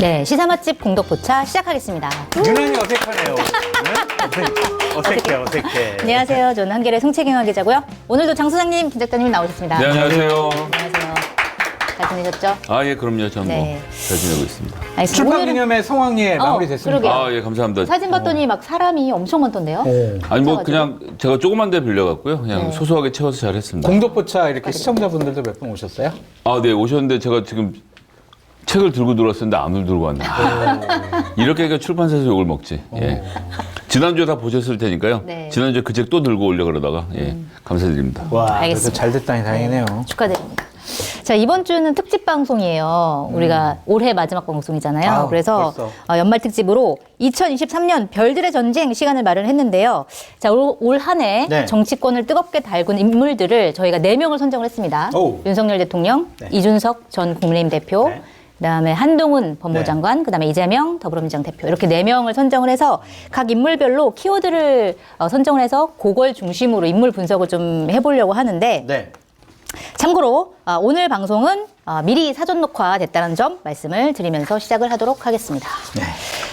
네, 시사 맛집 공덕포차 시작하겠습니다. 유난히 어색하네요. 네? 어색해. 안녕하세요. 저는 한겨레 송채경화 기자고요. 오늘도 장 소장님, 김 작가님 나오셨습니다. 네, 안녕하세요. 안녕하세요. 잘 지내셨죠? 아, 예, 그럼요. 전 네. 잘 지내고 있습니다. 알겠습니다. 출판 오늘은- 기념회 성황리에 마무리됐습니다. 그러게요. 아, 예, 감사합니다. 사진 봤더니 막 사람이 엄청 많던데요? 아니, 뭐, 진짜 그냥 제가 조그만 데 빌려갔고요. 그냥 네. 소소하게 채워서 잘 했습니다. 공도포차 이렇게 시청자분들도 몇 분 오셨어요? 아, 네, 오셨는데 제가 지금 책을 들고 들어왔었는데 안을 들고 왔네요. 이렇게 하니까 출판사에서 욕을 먹지. 예. 지난주에 다 보셨을 테니까요. 네. 지난주에 그 책 또 들고 오려고 그러다가, 예, 감사드립니다. 와, 그래서 알겠습니다. 잘 됐다니 다행이네요. 축하드립니다. 자, 이번 주는 특집 방송이에요. 우리가 올해 마지막 방송이잖아요. 아우, 그래서 벌써. 연말 특집으로 2023년 별들의 전쟁 시간을 마련했는데요. 자, 올 한 해 네. 정치권을 뜨겁게 달군 인물들을 저희가 4명을 선정을 했습니다. 오. 윤석열 대통령, 네. 이준석 전 국민의힘 대표, 네. 그다음에 한동훈 법무장관, 그다음에 이재명 더불어민주당 대표 이렇게 4명을 선정을 해서 각 인물별로 키워드를 선정을 해서 그걸 중심으로 인물 분석을 좀 해보려고 하는데 네. 참고로 오늘 방송은 미리 사전 녹화됐다는 점 말씀을 드리면서 시작을 하도록 하겠습니다. 네.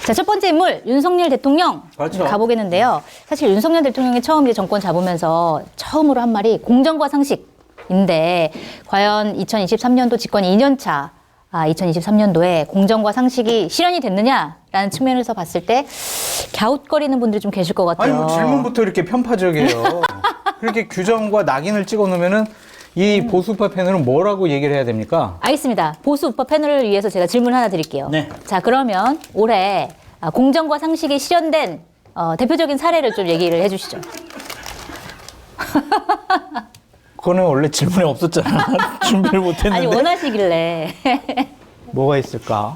자, 첫 번째 인물 윤석열 대통령 그렇죠. 가보겠는데요. 사실 윤석열 대통령이 처음 이제 정권 잡으면서 처음으로 한 말이 공정과 상식인데 과연 2023년도 집권 2년 차 2023년도에 공정과 상식이 실현이 됐느냐라는 측면에서 봤을 때 갸웃거리는 분들이 좀 계실 것 아니, 같아요. 뭐 질문부터 이렇게 편파적이에요. 그렇게 규정과 낙인을 찍어 놓으면은 이 보수파 패널은 뭐라고 얘기를 해야 됩니까? 알겠습니다. 보수 우파 패널을 위해서 제가 질문 하나 드릴게요. 네. 자, 그러면 올해 공정과 상식이 실현된 대표적인 사례를 좀 얘기를 해주시죠. 그거는 원래 질문이 없었잖아. 준비를 못했는데. 아니, 원하시길래. 뭐가 있을까?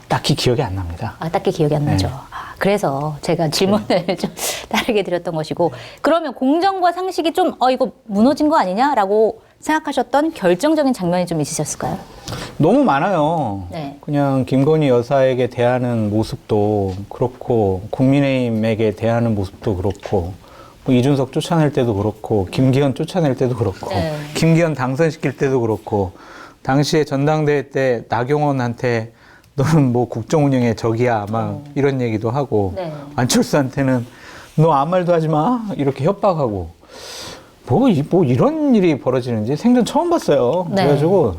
딱히 기억이 안 납니다. 딱히 기억이 안 나죠. 네. 그래서 제가 질문을 좀 다르게 드렸던 것이고, 그러면 공정과 상식이 좀 이거 무너진 거 아니냐라고 생각하셨던 결정적인 장면이 좀 있으셨을까요? 너무 많아요. 네. 그냥 김건희 여사에게 대하는 모습도 그렇고 국민의힘에게 대하는 모습도 그렇고 뭐 이준석 쫓아낼 때도 그렇고 김기현 쫓아낼 때도 그렇고 네. 김기현 당선시킬 때도 그렇고 당시에 전당대회 때 나경원한테 너는 뭐 국정운영의 적이야 막 이런 얘기도 하고 네. 안철수한테는 너 아무 말도 하지 마 이렇게 협박하고 뭐 이런 일이 벌어지는지 생전 처음 봤어요. 네. 그래가지고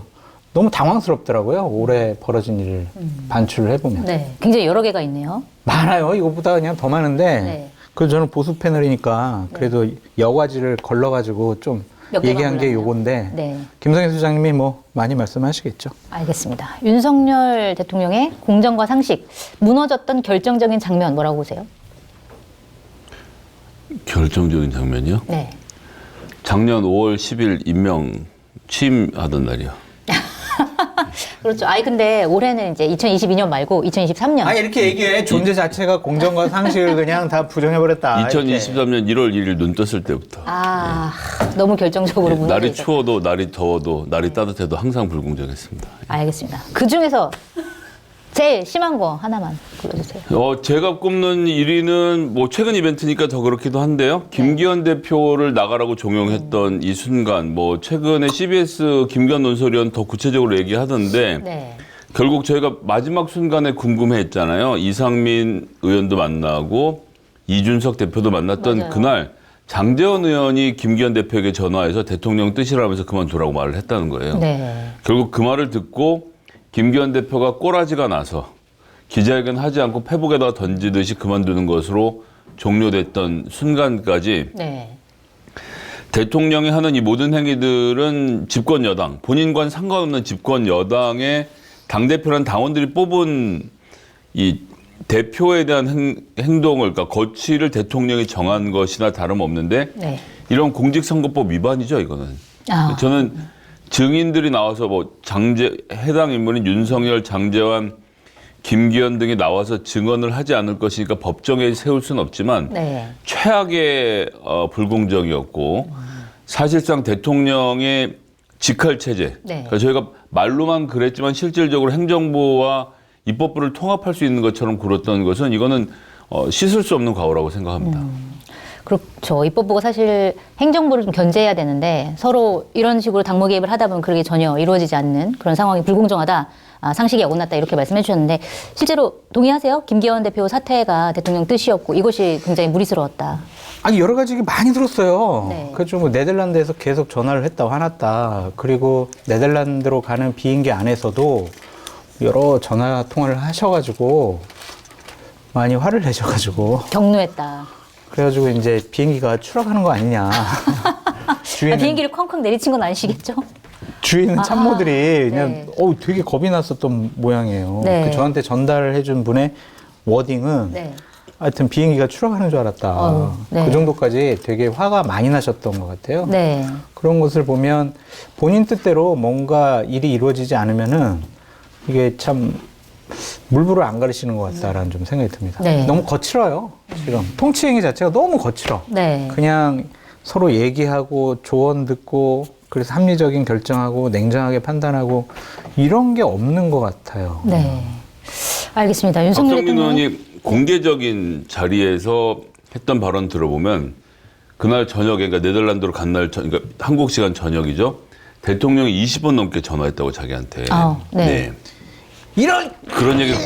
너무 당황스럽더라고요. 올해 벌어진 일을 반추를 해보면. 네. 굉장히 여러 개가 있네요. 많아요. 이것보다 그냥 더 많은데. 네. 그래서 저는 보수 패널이니까 그래도 여과지를 걸러가지고 좀 몇 개만 얘기한 게 골랐네요. 요건데. 네. 김성현 소장님이 뭐 많이 말씀하시겠죠. 알겠습니다. 윤석열 대통령의 공정과 상식, 무너졌던 결정적인 장면 뭐라고 보세요? 결정적인 장면이요? 네. 작년 5월 10일 임명 취임하던 날이요. 그렇죠. 근데 올해는 이제 2022년 말고 2023년. 이렇게 얘기해. 존재 자체가 공정과 상식을 그냥 다 부정해버렸다. 2023년 1월 1일 눈 떴을 때부터. 너무 결정적으로 예, 무너져 날이 있었- 추워도 날이 더워도 날이 따뜻해도 항상 불공정했습니다. 알겠습니다. 그 중에서 제일 심한 거 하나만 불러주세요. 제가 꼽는 1위는 뭐 최근 이벤트니까 더 그렇기도 한데요. 김기현 대표를 나가라고 종용했던 이 순간, 뭐 최근에 CBS 김기현 논설위원 더 구체적으로 얘기하던데 네. 결국 저희가 마지막 순간에 궁금해했잖아요. 이상민 의원도 만나고 이준석 대표도 만났던 맞아요. 그날 장제원 의원이 김기현 대표에게 전화해서 대통령 뜻이라면서 그만두라고 말을 했다는 거예요. 네. 결국 그 말을 듣고 김기현 대표가 꼬라지가 나서 기자회견 하지 않고 페북에다가 던지듯이 그만두는 것으로 종료됐던 순간까지 네. 대통령이 하는 이 모든 행위들은 집권 여당, 본인과는 상관없는 집권 여당의 당대표라는 당원들이 뽑은 이 대표에 대한 행동을, 그러니까 거취를 대통령이 정한 것이나 다름없는데 네. 이런 공직선거법 위반이죠, 이거는. 저는 증인들이 나와서 해당 인물인 윤석열, 장제환, 김기현 등이 나와서 증언을 하지 않을 것이니까 법정에 세울 수는 없지만 네. 최악의 불공정이었고 사실상 대통령의 직할 체제. 네. 그러니까 저희가 말로만 그랬지만 실질적으로 행정부와 입법부를 통합할 수 있는 것처럼 굴었던 것은 이거는 씻을 수 없는 과오라고 생각합니다. 그렇죠. 입법부가 사실 행정부를 좀 견제해야 되는데 서로 이런 식으로 당무 개입을 하다 보면 그게 전혀 이루어지지 않는 그런 상황이 불공정하다. 상식이 어긋났다 이렇게 말씀해 주셨는데 실제로 동의하세요? 김기현 대표 사퇴가 대통령 뜻이었고 이것이 굉장히 무리스러웠다. 아니 여러 가지 많이 들었어요. 네. 그죠. 뭐 네덜란드에서 계속 전화를 했다 화났다. 그리고 네덜란드로 가는 비행기 안에서도 여러 전화 통화를 하셔가지고 많이 화를 내셔가지고 격노했다. 그래가지고 이제 비행기가 추락하는 거 아니냐. 비행기를 쾅쾅 내리친 건 아니시겠죠? 주위에 있는 참모들이 그냥 네. 되게 겁이 났었던 모양이에요. 네. 그 저한테 전달을 해준 분의 워딩은 네. 하여튼 비행기가 추락하는 줄 알았다. 네. 그 정도까지 되게 화가 많이 나셨던 것 같아요. 네. 그런 것을 보면 본인 뜻대로 뭔가 일이 이루어지지 않으면은 이게 참 물불을 안 가리시는 것 같다라는 좀 생각이 듭니다. 네. 너무 거칠어요. 지금 통치행위 자체가 너무 거칠어. 네. 그냥 서로 얘기하고 조언 듣고 그래서 합리적인 결정하고 냉정하게 판단하고 이런 게 없는 것 같아요. 네. 알겠습니다. 윤석열 박성민 대통령. 의원이 공개적인 자리에서 했던 발언 들어보면 그날 저녁에 그러니까 네덜란드로 간 날 그러니까 한국 시간 저녁이죠. 대통령이 20번 넘게 전화했다고 자기한테. 네. 이런 그런 얘기를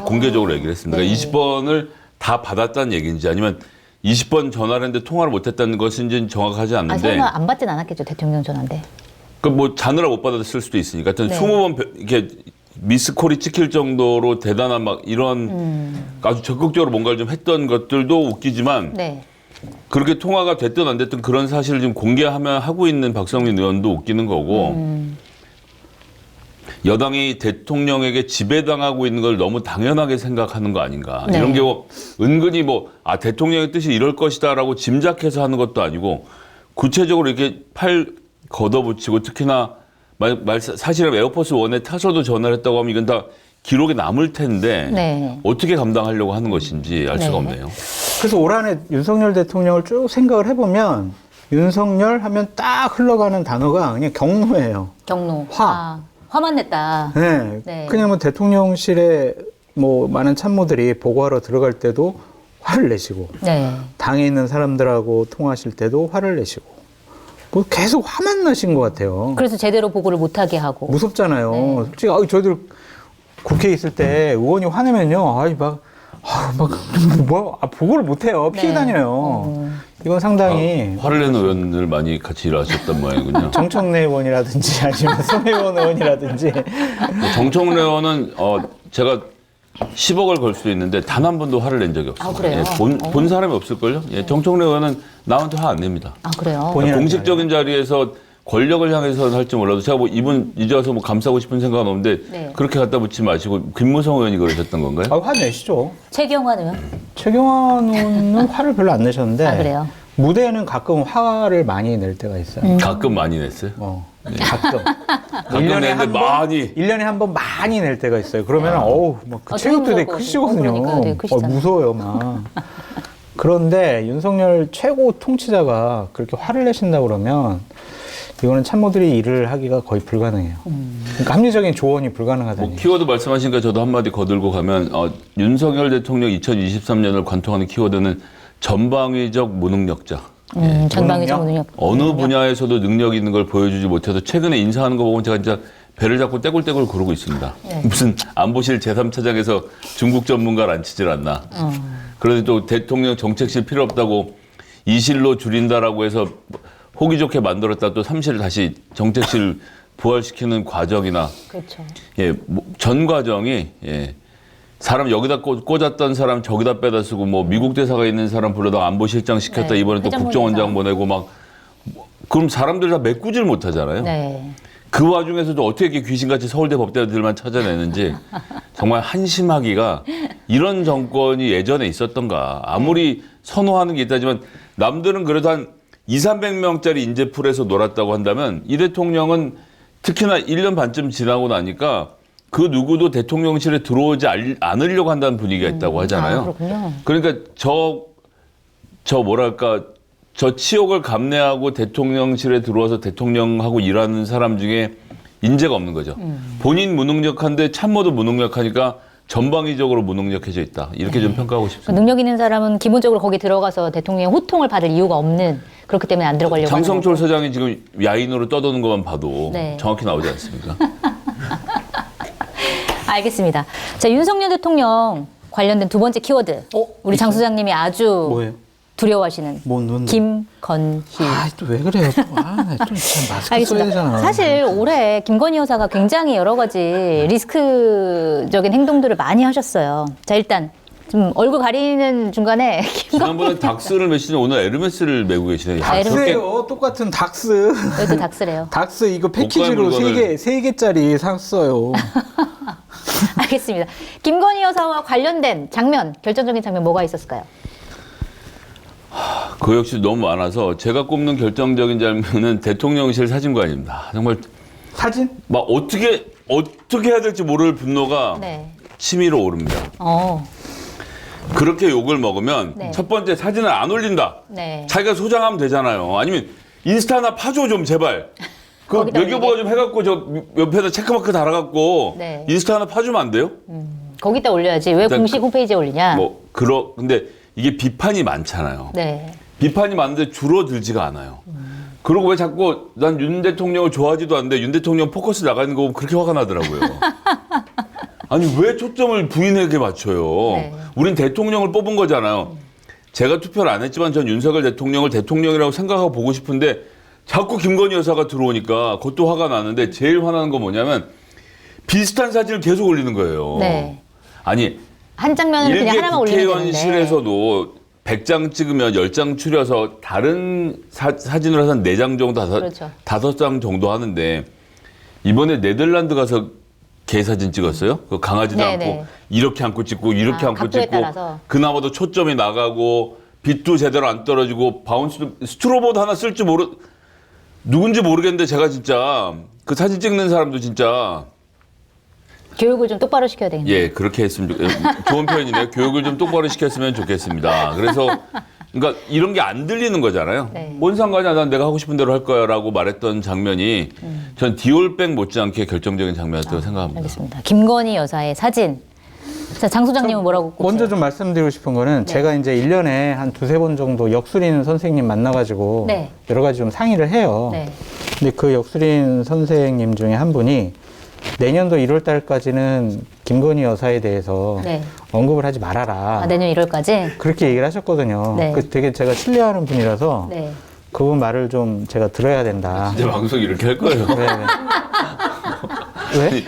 공개적으로 얘기를 했습니다. 그러니까 20번을 다 받았다는 얘기인지 아니면 20번 전화를 했는데 통화를 못했다는 것인지는 정확하지 않는데. 설마 안 받진 않았겠죠, 대통령 전화인데. 그 뭐 자느라 못 받았을 수도 있으니까. 하여튼 네. 20번 이렇게 미스콜이 찍힐 정도로 대단한 막 이런 아주 적극적으로 뭔가를 좀 했던 것들도 웃기지만 네. 그렇게 통화가 됐든 안 됐든 그런 사실을 지금 공개하면 하고 있는 박성민 의원도 웃기는 거고 여당이 대통령에게 지배당하고 있는 걸 너무 당연하게 생각하는 거 아닌가. 네. 이런 게 은근히 대통령의 뜻이 이럴 것이다라고 짐작해서 하는 것도 아니고 구체적으로 이렇게 팔 걷어붙이고 특히나 사실은 에어포스 1에 타서도 전화를 했다고 하면 이건 다 기록에 남을 텐데 네. 어떻게 감당하려고 하는 것인지 알 수가 네. 없네요. 그래서 올 한 해 윤석열 대통령을 쭉 생각을 해보면 윤석열 하면 딱 흘러가는 단어가 그냥 경노예요. 경로. 화. 화만 냈다. 네. 네. 그냥 뭐 대통령실에 뭐 많은 참모들이 보고하러 들어갈 때도 화를 내시고 네. 당에 있는 사람들하고 통화하실 때도 화를 내시고 뭐 계속 화만 나신 것 같아요. 그래서 제대로 보고를 못하게 하고. 무섭잖아요. 네. 솔직히 저희들 국회에 있을 때 의원이 화내면요, 보고를 못해요. 피해 네. 다녀요. 이건 상당히 화를 내는 의원들 많이 같이 일하셨단 모양이군요. 정청래 의원이라든지 아니면 손혜원 의원이라든지 정청래 의원은 제가 10억을 걸 수도 있는데 단 한 번도 화를 낸 적이 없어요. 아, 그래요? 본 사람이 없을걸요? 예, 정청래 의원은 나한테 화 안 냅니다. 아, 그래요? 본인한테 공식적인 자리에서 권력을 향해서는 할지 몰라도 제가 이분 이제 와서 감싸고 싶은 생각은 없는데 네. 그렇게 갖다 붙지 마시고 김무성 의원이 그러셨던 건가요? 화내시죠. 최경환 의원? 최경환 의원은 화를 별로 안 내셨는데 아, 그래요? 무대에는 가끔 화를 많이 낼 때가 있어요. 가끔 많이 냈어요. 가끔. 가끔 내는데 많이. 1년에 한 번 많이 낼 때가 있어요. 그러면 그 아, 체격도 되게 되게 크시거든요. 그러니까 되게 크시잖아요. 무서워요, 막. 그런데 윤석열 최고 통치자가 그렇게 화를 내신다 그러면 이거는 참모들이 일을 하기가 거의 불가능해요. 그러니까 합리적인 조언이 불가능하다니. 키워드 말씀하시니까 저도 한마디 거들고 가면 윤석열 대통령 2023년을 관통하는 키워드는 전방위적 무능력자. 전방위적 능력. 어느 분야에서도 능력 있는 걸 보여주지 못해서 최근에 인사하는 거 보면 제가 진짜 배를 잡고 떼굴떼굴 구르고 있습니다. 네. 무슨 안보실 제3차장에서 중국 전문가를 안 치질 않나. 그런데 또 대통령 정책실 필요 없다고 2실로 줄인다라고 해서 호기 좋게 만들었다 또 3실을 다시 정책실 부활시키는 과정이나 그렇죠. 예, 전 과정이 예, 사람 여기다 꽂았던 사람 저기다 빼다 쓰고 뭐 미국 대사가 있는 사람 불러다가 안보실장 시켰다 네, 이번에 또 회장부 국정원장 인사. 보내고 막 그럼 사람들 다 메꾸질 못하잖아요. 네. 그 와중에서도 어떻게 이렇게 귀신같이 서울대 법대들만 찾아내는지 정말 한심하기가 이런 정권이 예전에 있었던가. 아무리 선호하는 게 있다지만 남들은 그래도 한 200~300명짜리 인재풀에서 놀았다고 한다면 이 대통령은 특히나 1년 반쯤 지나고 나니까 그 누구도 대통령실에 들어오지 않으려고 한다는 분위기가 있다고 하잖아요. 아, 그렇군요. 그러니까 저 치욕을 감내하고 대통령실에 들어와서 대통령하고 일하는 사람 중에 인재가 없는 거죠. 본인 무능력한데 참모도 무능력하니까 전방위적으로 무능력해져 있다. 이렇게 좀 평가하고 싶습니다. 능력 있는 사람은 기본적으로 거기 들어가서 대통령의 호통을 받을 이유가 없는 그렇기 때문에 안 들어가려고 장성철 하는 거고. 서장이 지금 야인으로 떠도는 것만 봐도 네. 정확히 나오지 않습니까? 알겠습니다. 자, 윤석열 대통령 관련된 두 번째 키워드. 우리 장 소장님이 아주 뭐예요? 두려워하시는 뭔? 김건희. 또 왜 그래요? 또. 좀 마스크 써야 되잖아. 사실 올해 김건희 여사가 굉장히 여러 가지 리스크적인 행동들을 많이 하셨어요. 자, 일단 좀 얼굴 가리는 중간에 지난번에 닥스를 메시는 오늘 에르메스를 메고 계시네요. 야, 에르메스. 저렇게 닥스예요. 똑같은 닥스. 여기도 닥스래요. 닥스 이거 패키지로 물건을- 세 개짜리 샀어요. 알겠습니다. 김건희 여사와 관련된 장면, 결정적인 장면 뭐가 있었을까요? 그 역시 너무 많아서 제가 꼽는 결정적인 장면은 대통령실 사진관입니다. 정말 사진? 막 어떻게 해야 될지 모를 분노가 네. 치밀어 오릅니다. 그렇게 욕을 먹으면 네. 첫 번째 사진을 안 올린다. 네. 자기가 소장하면 되잖아요. 아니면 인스타나 파줘 좀 제발. 그 거기다 외교부가 올리게? 좀 해갖고 저 옆에다 체크마크 달아갖고 네. 인스타 하나 파주면 안 돼요? 거기다 올려야지. 왜 일단 공식 홈페이지에 올리냐? 근데 이게 비판이 많잖아요. 네. 비판이 많은데 줄어들지가 않아요. 그리고 왜 자꾸 난 윤 대통령을 좋아하지도 않는데 윤 대통령 포커스 나가는 거 보면 그렇게 화가 나더라고요. 아니 왜 초점을 부인에게 맞춰요? 네. 우린 대통령을 뽑은 거잖아요. 제가 투표를 안 했지만 전 윤석열 대통령을 대통령이라고 생각하고 보고 싶은데 자꾸 김건희 여사가 들어오니까 그것도 화가 나는데 제일 화나는 건 뭐냐면 비슷한 사진을 계속 올리는 거예요. 네. 아니 한 장면을 그냥 일개 하나만 올리면 되는데. 국회의원실에서도 100장 찍으면 10장 추려서 다른 사진으로 해서 한 4장 정도, 그렇죠. 5장 정도 하는데 이번에 네덜란드 가서 개 사진 찍었어요? 그 강하지도 네네. 않고 이렇게 안고 찍고 이렇게 안고 각도에 찍고 따라서. 그나마도 초점이 나가고 빛도 제대로 안 떨어지고 바운스도 스트로보드 하나 쓸 줄 누군지 모르겠는데 제가 진짜 그 사진 찍는 사람도 진짜 교육을 좀 똑바로 시켜야 되겠네요. 예, 그렇게 했으면 좋은 표현이네요. 교육을 좀 똑바로 시켰으면 좋겠습니다. 그래서 그러니까 이런 게 안 들리는 거잖아요. 네. 뭔 상관이야, 난 내가 하고 싶은 대로 할 거야라고 말했던 장면이 전 디올백 못지않게 결정적인 장면이었다고 생각합니다. 알겠습니다. 김건희 여사의 사진. 자, 장 소장님은 뭐라고 꼽으세요? 먼저 좀 말씀드리고 싶은 거는 네. 제가 이제 1년에 한 두세 번 정도 역술인 선생님 만나가지고 네. 여러 가지 좀 상의를 해요. 네. 근데 그 역술인 선생님 중에 한 분이 내년도 1월 달까지는 김건희 여사에 대해서 네. 언급을 하지 말아라. 내년 1월까지. 그렇게 얘기를 하셨거든요. 네. 그 되게 제가 신뢰하는 분이라서 네. 그분 말을 좀 제가 들어야 된다. 이제 방송 이렇게 할 거예요. 네. 왜?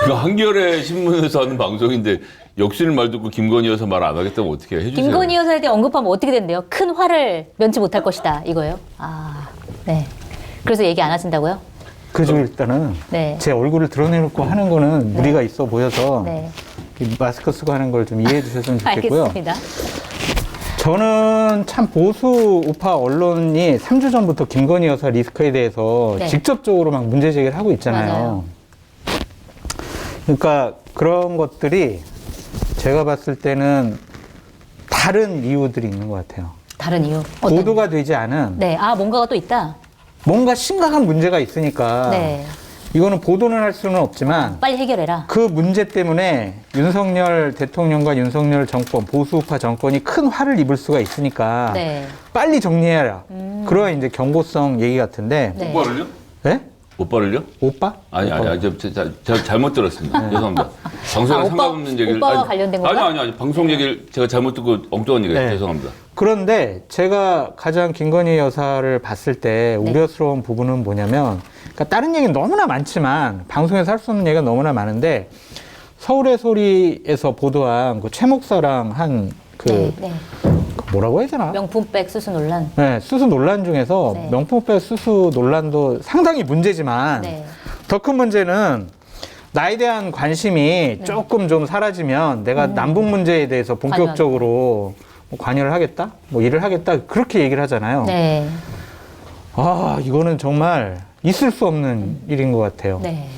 이거 한겨레 신문에서 하는 방송인데 역시를 말 듣고 김건희 여사 말 안 하겠다면 어떻게 해주세요? 김건희 여사에 대해 언급하면 어떻게 된대요? 큰 화를 면치 못할 것이다. 이거예요? 아, 네. 그래서 얘기 안 하신다고요? 그중 일단은 네. 제 얼굴을 드러내놓고 하는 거는 무리가 있어 보여서 네. 이 마스크 쓰고 하는 걸 좀 이해해 주셨으면 좋겠고요. 알겠습니다. 저는 참 보수 우파 언론이 3주 전부터 김건희 여사 리스크에 대해서 네. 직접적으로 막 문제 제기를 하고 있잖아요. 맞아요. 그러니까 그런 것들이 제가 봤을 때는 다른 이유들이 있는 것 같아요. 다른 이유. 어떤? 보도가 되지 않은 네. 아, 뭔가가 또 있다. 뭔가 심각한 문제가 있으니까 네. 이거는 보도는 할 수는 없지만 빨리 해결해라. 그 문제 때문에 윤석열 대통령과 윤석열 정권, 보수우파 정권이 큰 화를 입을 수가 있으니까 네. 빨리 정리해라. 그런 이제 경고성 얘기 같은데. 네. 오빠를요? 네? 오빠를요? 오빠? 아니, 제가 잘못 들었습니다. 죄송합니다. 방송에 오빠- 상관없는 얘기를. 오빠와 관련된 건가? 아니. 방송 얘기를 제가 잘못 듣고 엉뚱한 얘기를 네. 죄송합니다. 그런데 제가 가장 김건희 여사를 봤을 때 네. 우려스러운 부분은 뭐냐면, 그러니까 다른 얘기는 너무나 많지만 방송에서 할 수 없는 얘기가 너무나 많은데 서울의 소리에서 보도한 그 최 목사랑 한 네. 네. 그 뭐라고 해야 되나? 명품백 수수 논란. 네, 수수 논란 중에서 네. 명품백 수수 논란도 상당히 문제지만 네. 더 큰 문제는 나에 대한 관심이 조금 좀 사라지면 내가 남북 문제에 대해서 본격적으로 뭐 관여를 하겠다? 뭐 일을 하겠다? 그렇게 얘기를 하잖아요. 네. 아, 이거는 정말 있을 수 없는 일인 것 같아요. 네.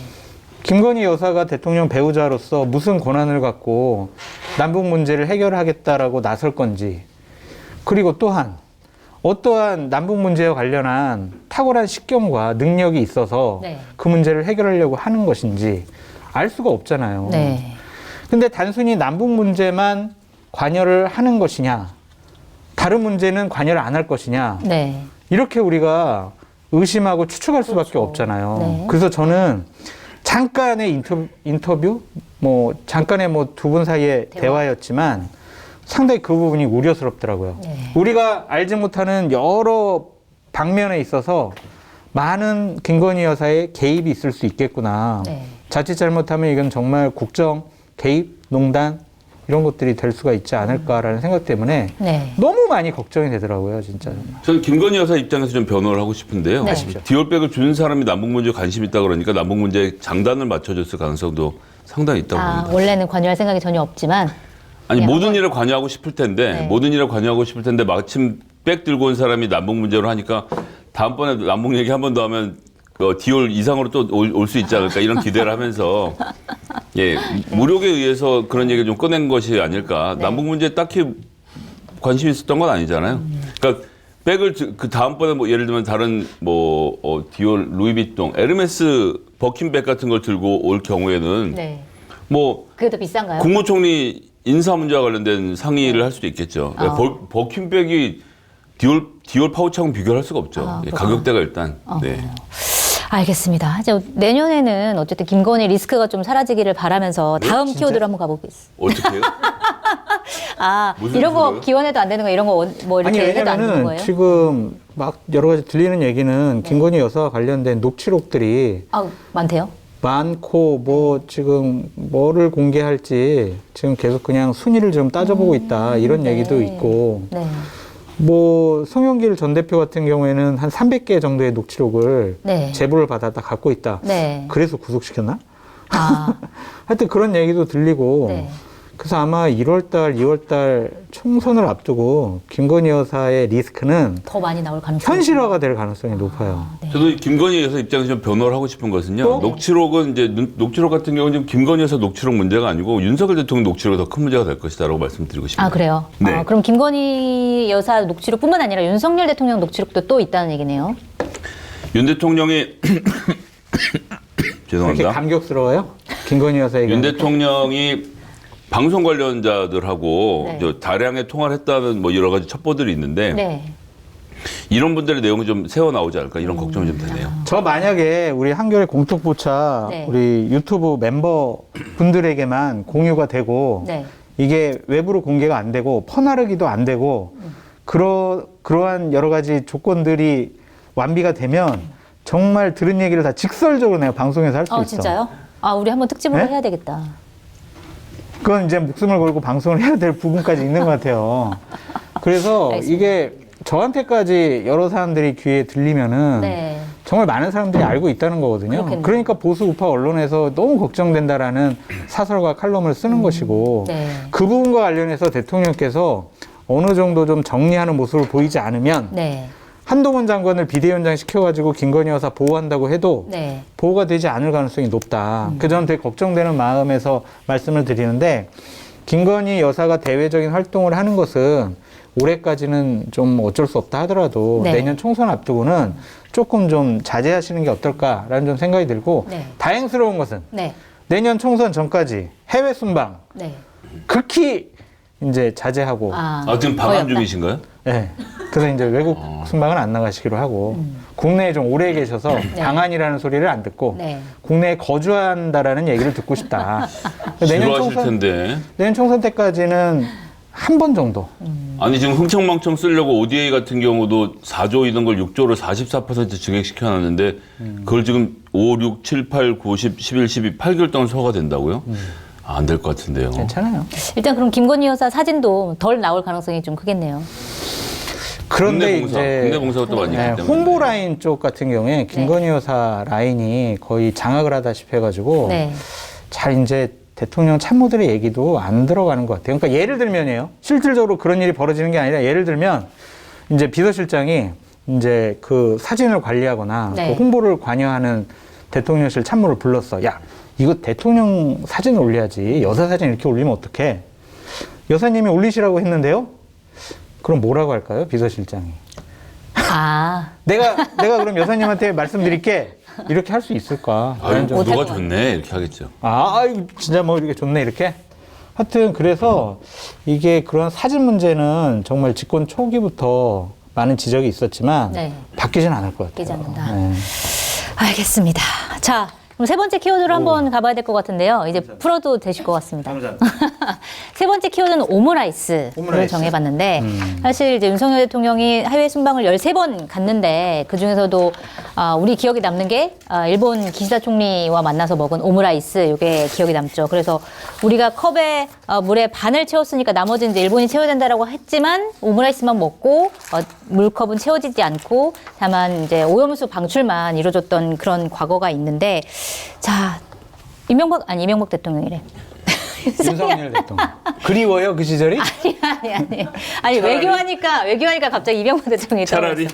김건희 여사가 대통령 배우자로서 무슨 권한을 갖고 남북 문제를 해결하겠다라고 나설 건지, 그리고 또한 어떠한 남북 문제와 관련한 탁월한 식견과 능력이 있어서 네. 그 문제를 해결하려고 하는 것인지 알 수가 없잖아요. 네. 근데 단순히 남북 문제만 관여를 하는 것이냐, 다른 문제는 관여를 안 할 것이냐, 네. 이렇게 우리가 의심하고 추측할 수밖에 그렇죠. 없잖아요. 네. 그래서 저는 잠깐의 인터뷰, 뭐 잠깐의 뭐 두 분 사이의 대화였지만 상당히 그 부분이 우려스럽더라고요. 네. 우리가 알지 못하는 여러 방면에 있어서 많은 김건희 여사의 개입이 있을 수 있겠구나. 네. 자칫 잘못하면 이건 정말 국정 개입, 농단 이런 것들이 될 수가 있지 않을까라는 생각 때문에 네. 너무 많이 걱정이 되더라고요, 진짜. 저는 김건희 여사 입장에서 좀 변호를 하고 싶은데요. 네. 디올백을 주는 사람이 남북 문제에 관심 있다 그러니까 남북 문제에 장단을 맞춰줬을 가능성도 상당히 있다고 봅니다. 원래는 관여할 생각이 전혀 없지만 아니 네, 모든 일을 관여하고 싶을 텐데 네. 모든 일을 관여하고 싶을 텐데 마침 백 들고 온 사람이 남북 문제로 하니까 다음번에 남북 얘기 한 번 더 하면 그 디올 이상으로 또 올 수 있지 않을까 이런 기대를 하면서 예 무력에 의해서 그런 얘기를 좀 꺼낸 것이 아닐까. 네. 남북 문제에 딱히 관심이 있었던 건 아니잖아요. 그러니까 백을 그 다음번에 뭐 예를 들면 다른 뭐 디올, 루이비통, 에르메스 버킨백 같은 걸 들고 올 경우에는 네. 뭐 그게 더 비싼가요? 국무총리 인사 문제와 관련된 상의를 할 수도 있겠죠. 버킨백이 디올 파우치하고는 비교할 수가 없죠. 예, 가격대가 일단. 네. 알겠습니다. 이제 내년에는 어쨌든 김건희 리스크가 좀 사라지기를 바라면서 네? 다음 진짜? 키워드로 한번 가보겠습니다. 어떻게 해요? 무슨 이런 거 소리예요? 기원해도 안 되는 거 이런 거 뭐 아니, 이렇게 해도 안 되는 왜냐면은 거예요? 지금 막 여러 가지 들리는 얘기는 김건희 여사와 관련된 녹취록들이 많대요. 많고 뭐 지금 뭐를 공개할지 지금 계속 그냥 순위를 좀 따져보고 있다 이런 네. 얘기도 있고 네. 뭐 송영길 전 대표 같은 경우에는 한 300개 정도의 녹취록을 네. 제보를 받았다 갖고 있다. 네. 그래서 구속시켰나? 아, 하여튼 그런 얘기도 들리고 네. 그래서 아마 1월달, 2월달 총선을 앞두고 김건희 여사의 리스크는 더 많이 나올 가능성이 현실화가 될 가능성이 높아요. 네. 저도 김건희 여사 입장에서 좀 변호를 하고 싶은 것은요. 또? 녹취록은 이제 녹취록 같은 경우는 지금 김건희 여사 녹취록 문제가 아니고 윤석열 대통령 녹취록이 더 큰 문제가 될 것이다라고 말씀드리고 싶습니다. 아, 그래요? 네. 그럼 김건희 여사 녹취록뿐만 아니라 윤석열 대통령 녹취록도 또 있다는 얘기네요. 윤 대통령이 이렇게 죄송합니다. 감격스러워요? 김건희 여사 얘기. 윤 대통령이 방송 관련자들하고 네. 저 다량의 통화를 했다는 뭐 여러 가지 첩보들이 있는데 네. 이런 분들의 내용이 좀 새어 나오지 않을까 이런 걱정이 좀 되네요. 저 만약에 우리 한겨레 공톡포차 네. 우리 유튜브 멤버 분들에게만 공유가 되고 네. 이게 외부로 공개가 안 되고 퍼나르기도 안 되고 그러한 여러 가지 조건들이 완비가 되면 정말 들은 얘기를 다 직설적으로 내가 방송에서 할 수 있어. 진짜요? 우리 한번 특집으로 네? 해야 되겠다. 그건 이제 목숨을 걸고 방송을 해야 될 부분까지 있는 것 같아요. 그래서 알겠습니다. 이게 저한테까지 여러 사람들이 귀에 들리면은 네. 정말 많은 사람들이 알고 있다는 거거든요. 그렇겠네요. 그러니까 보수 우파 언론에서 너무 걱정된다라는 사설과 칼럼을 쓰는 것이고 네. 그 부분과 관련해서 대통령께서 어느 정도 좀 정리하는 모습을 보이지 않으면 네. 한동훈 장관을 비대위원장 시켜가지고 김건희 여사 보호한다고 해도 네. 보호가 되지 않을 가능성이 높다. 그 저는 되게 걱정되는 마음에서 말씀을 드리는데 김건희 여사가 대외적인 활동을 하는 것은 올해까지는 좀 어쩔 수 없다 하더라도 네. 내년 총선 앞두고는 조금 좀 자제하시는 게 어떨까라는 좀 생각이 들고 네. 다행스러운 것은 네. 내년 총선 전까지 해외 순방 네. 극히 이제 자제하고 지금 거의 방한 없다. 중이신가요? 네. 그래서 이제 외국 순방은 안 나가시기로 하고 국내에 좀 오래 계셔서 방한이라는 소리를 안 듣고 네. 국내에 거주한다라는 얘기를 듣고 싶다. 지루하실 텐데. 내년 총선 때까지는 한 번 정도. 아니 지금 흥청망청 쓰려고 ODA 같은 경우도 4조 이던 걸 6조로 44% 증액시켜놨는데 그걸 지금 5, 6, 7, 8, 9, 10, 11, 12, 8개월 동안 소화가 된다고요? 안 될 것 같은데요. 괜찮아요. 일단 그럼 김건희 여사 사진도 덜 나올 가능성이 좀 크겠네요. 그런데 국내 이제 봉사가 또 많이 네, 있기 때문에. 홍보 라인 쪽 같은 경우에 김건희 여사 라인이 거의 장악을 하다시피 해가지고 네. 잘 이제 대통령 참모들의 얘기도 안 들어가는 것 같아요. 그러니까 예를 들면이에요. 실질적으로 그런 일이 벌어지는 게 아니라 예를 들면 이제 비서실장이 이제 그 사진을 관리하거나 네. 그 홍보를 관여하는 대통령실 참모를 불렀어. 야, 이거 대통령 사진 올려야지. 여사 사진 이렇게 올리면 어떡해? 여사님이 올리시라고 했는데요? 그럼 뭐라고 할까요? 비서실장이. 내가 그럼 여사님한테 말씀드릴게. 이렇게 할 수 있을까? 아유, 좀- 구도가 좋네 이렇게 하겠죠. 아유, 진짜 뭐 이렇게 좋네, 이렇게? 하여튼, 그래서 이게 그런 사진 문제는 정말 집권 초기부터 많은 지적이 있었지만 네. 바뀌진 않을 것 같아요. 바뀌지 않는다. 네. 알겠습니다. 자, 그럼 세 번째 키워드로 한번 가봐야 될 것 같은데요. 이제 풀어도 되실 것 같습니다. 세 번째 키워드는 오므라이스를 오므라이스. 정해봤는데 사실 이제 윤석열 대통령이 해외 순방을 13번 갔는데 그 중에서도 우리 기억에 남는 게 일본 기시다 총리와 만나서 먹은 오므라이스 이게 기억에 남죠. 그래서 우리가 컵에 물에 반을 채웠으니까 나머지는 이제 일본이 채워야 된다라고 했지만 오므라이스만 먹고 물컵은 채워지지 않고 다만 이제 오염수 방출만 이루어졌던 그런 과거가 있는데 자 이명박 대통령이래. 윤석열 대통령. 그리워요 그 시절이? 아니 외교하니까 갑자기 이명박 대통령이 차라리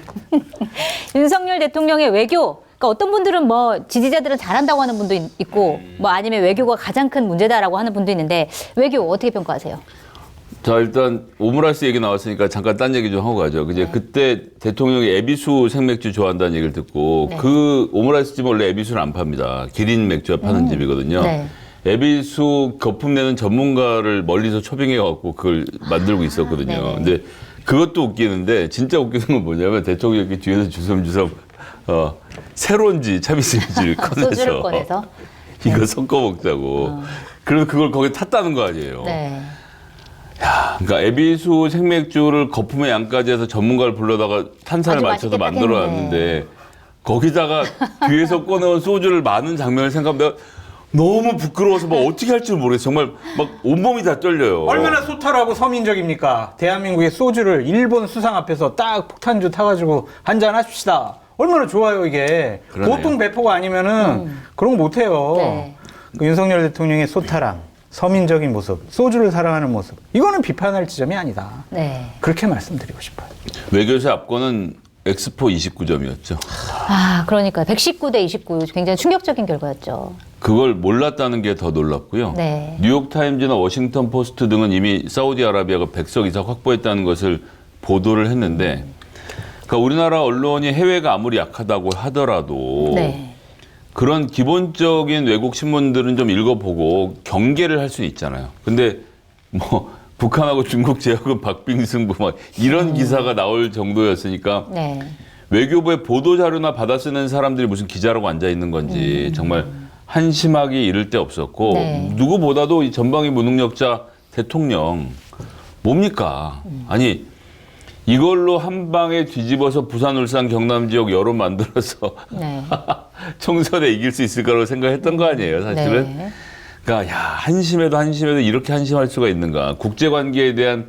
윤석열 대통령의 외교. 그러니까 어떤 분들은 뭐 지지자들은 잘한다고 하는 분도 있고 뭐 아니면 외교가 가장 큰 문제다라고 하는 분도 있는데 외교 어떻게 평가하세요? 자, 일단 오므라이스 얘기 나왔으니까 잠깐 딴 얘기 좀 하고 가죠. 이제 그때 대통령이 에비수 생맥주 좋아한다는 얘기를 듣고 그 오므라이스 집은 원래 에비수는 안 팝니다. 기린 맥주가 파는 집이거든요. 네. 에비수 거품 내는 전문가를 멀리서 초빙해 갖고 그걸 만들고 있었거든요. 네네. 근데 그것도 웃기는데 진짜 웃기는 건 뭐냐면 대통령이 이렇게 뒤에서 주섬주섬 새로운지 참이슬지를 소주를 꺼내서 꺼내서 이거 섞어 먹자고. 그래서 그걸 거기에 탔다는 거 아니에요. 네. 그러니까 에비수 생맥주를 거품의 양까지 해서 전문가를 불러다가 탄산을 아주 맞춰서 맛있겠다 만들어놨는데 거기다가 뒤에서 꺼내온 소주를 많은 장면을 생각하면 내가 너무 부끄러워서 막 어떻게 할 줄 모르겠어. 정말 막 온몸이 다 떨려요. 얼마나 소탈하고 서민적입니까? 대한민국의 소주를 일본 수상 앞에서 딱 폭탄주 타가지고 한잔 하십시다. 얼마나 좋아요 이게. 그러네요. 보통 배포가 아니면은 그런 거 못해요. 네. 그 윤석열 대통령의 소탈함, 서민적인 모습, 소주를 사랑하는 모습. 이거는 비판할 지점이 아니다. 네. 그렇게 말씀드리고 싶어요. 외교사 앞권은 엑스포 29점이었죠. 그러니까 119대 29 굉장히 충격적인 결과였죠. 그걸 몰랐다는 게 더 놀랍고요. 네. 뉴욕타임즈나 워싱턴 포스트 등은 이미 사우디아라비아가 100석 이상 확보했다는 것을 보도를 했는데 그러니까 우리나라 언론이 해외가 아무리 약하다고 하더라도 네. 그런 기본적인 외국 신문들은 좀 읽어보고 경계를 할 수는 있잖아요. 근데 뭐 북한하고 중국 제약은 박빙승부 막 이런 기사가 나올 정도였으니까 네. 외교부의 보도자료나 받아 쓰는 사람들이 무슨 기자라고 앉아 있는 건지 정말 한심하기 이를 데 없었고 네. 누구보다도 이 전방위 무능력자 대통령 뭡니까? 아니 이걸로 한 방에 뒤집어서 부산, 울산, 경남 지역 여론 만들어서 네. 총선에 이길 수 있을 거라고 생각했던 거 아니에요, 사실은? 네. 그러니까 야 한심해도 이렇게 한심할 수가 있는가? 국제관계에 대한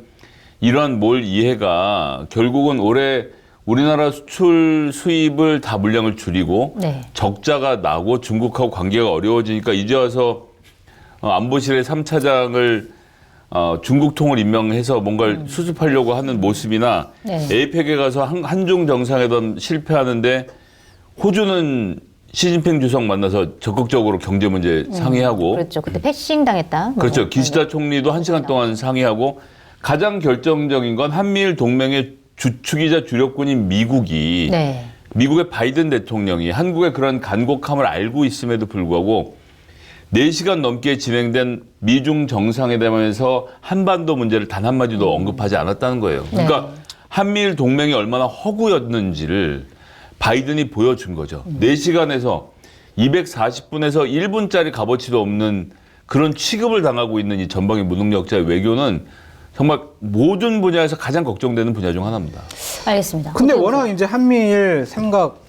이러한 이해가 결국은 올해 우리나라 수출 수입을 다 물량을 줄이고 네. 적자가 나고 중국하고 관계가 어려워지니까 이제 와서 안보실의 3차장을 중국 통을 임명해서 뭔가를 수습하려고 하는 모습이나 네. 에이펙에 가서 한중 정상회담 실패하는데 호주는 시진핑 주석 만나서 적극적으로 경제 문제 상의하고 그렇죠. 그때 패싱 당했다. 그렇죠. 기시다 총리도 1시간 동안 상의하고 가장 결정적인 건 한미일 동맹의 주축이자 주력군인 미국이 네. 미국의 바이든 대통령이 한국의 그런 간곡함을 알고 있음에도 불구하고 4시간 넘게 진행된 미중 정상회담에서 한반도 문제를 단 한마디도 언급하지 않았다는 거예요. 그러니까 한미일 동맹이 얼마나 허구였는지를 바이든이 보여준 거죠. 4시간에서 240분에서 1분짜리 값어치도 없는 그런 취급을 당하고 있는 이 전방위 무능력자의 외교는 정말 모든 분야에서 가장 걱정되는 분야 중 하나입니다. 알겠습니다. 근데 어떻게 워낙 이제 한미일 삼각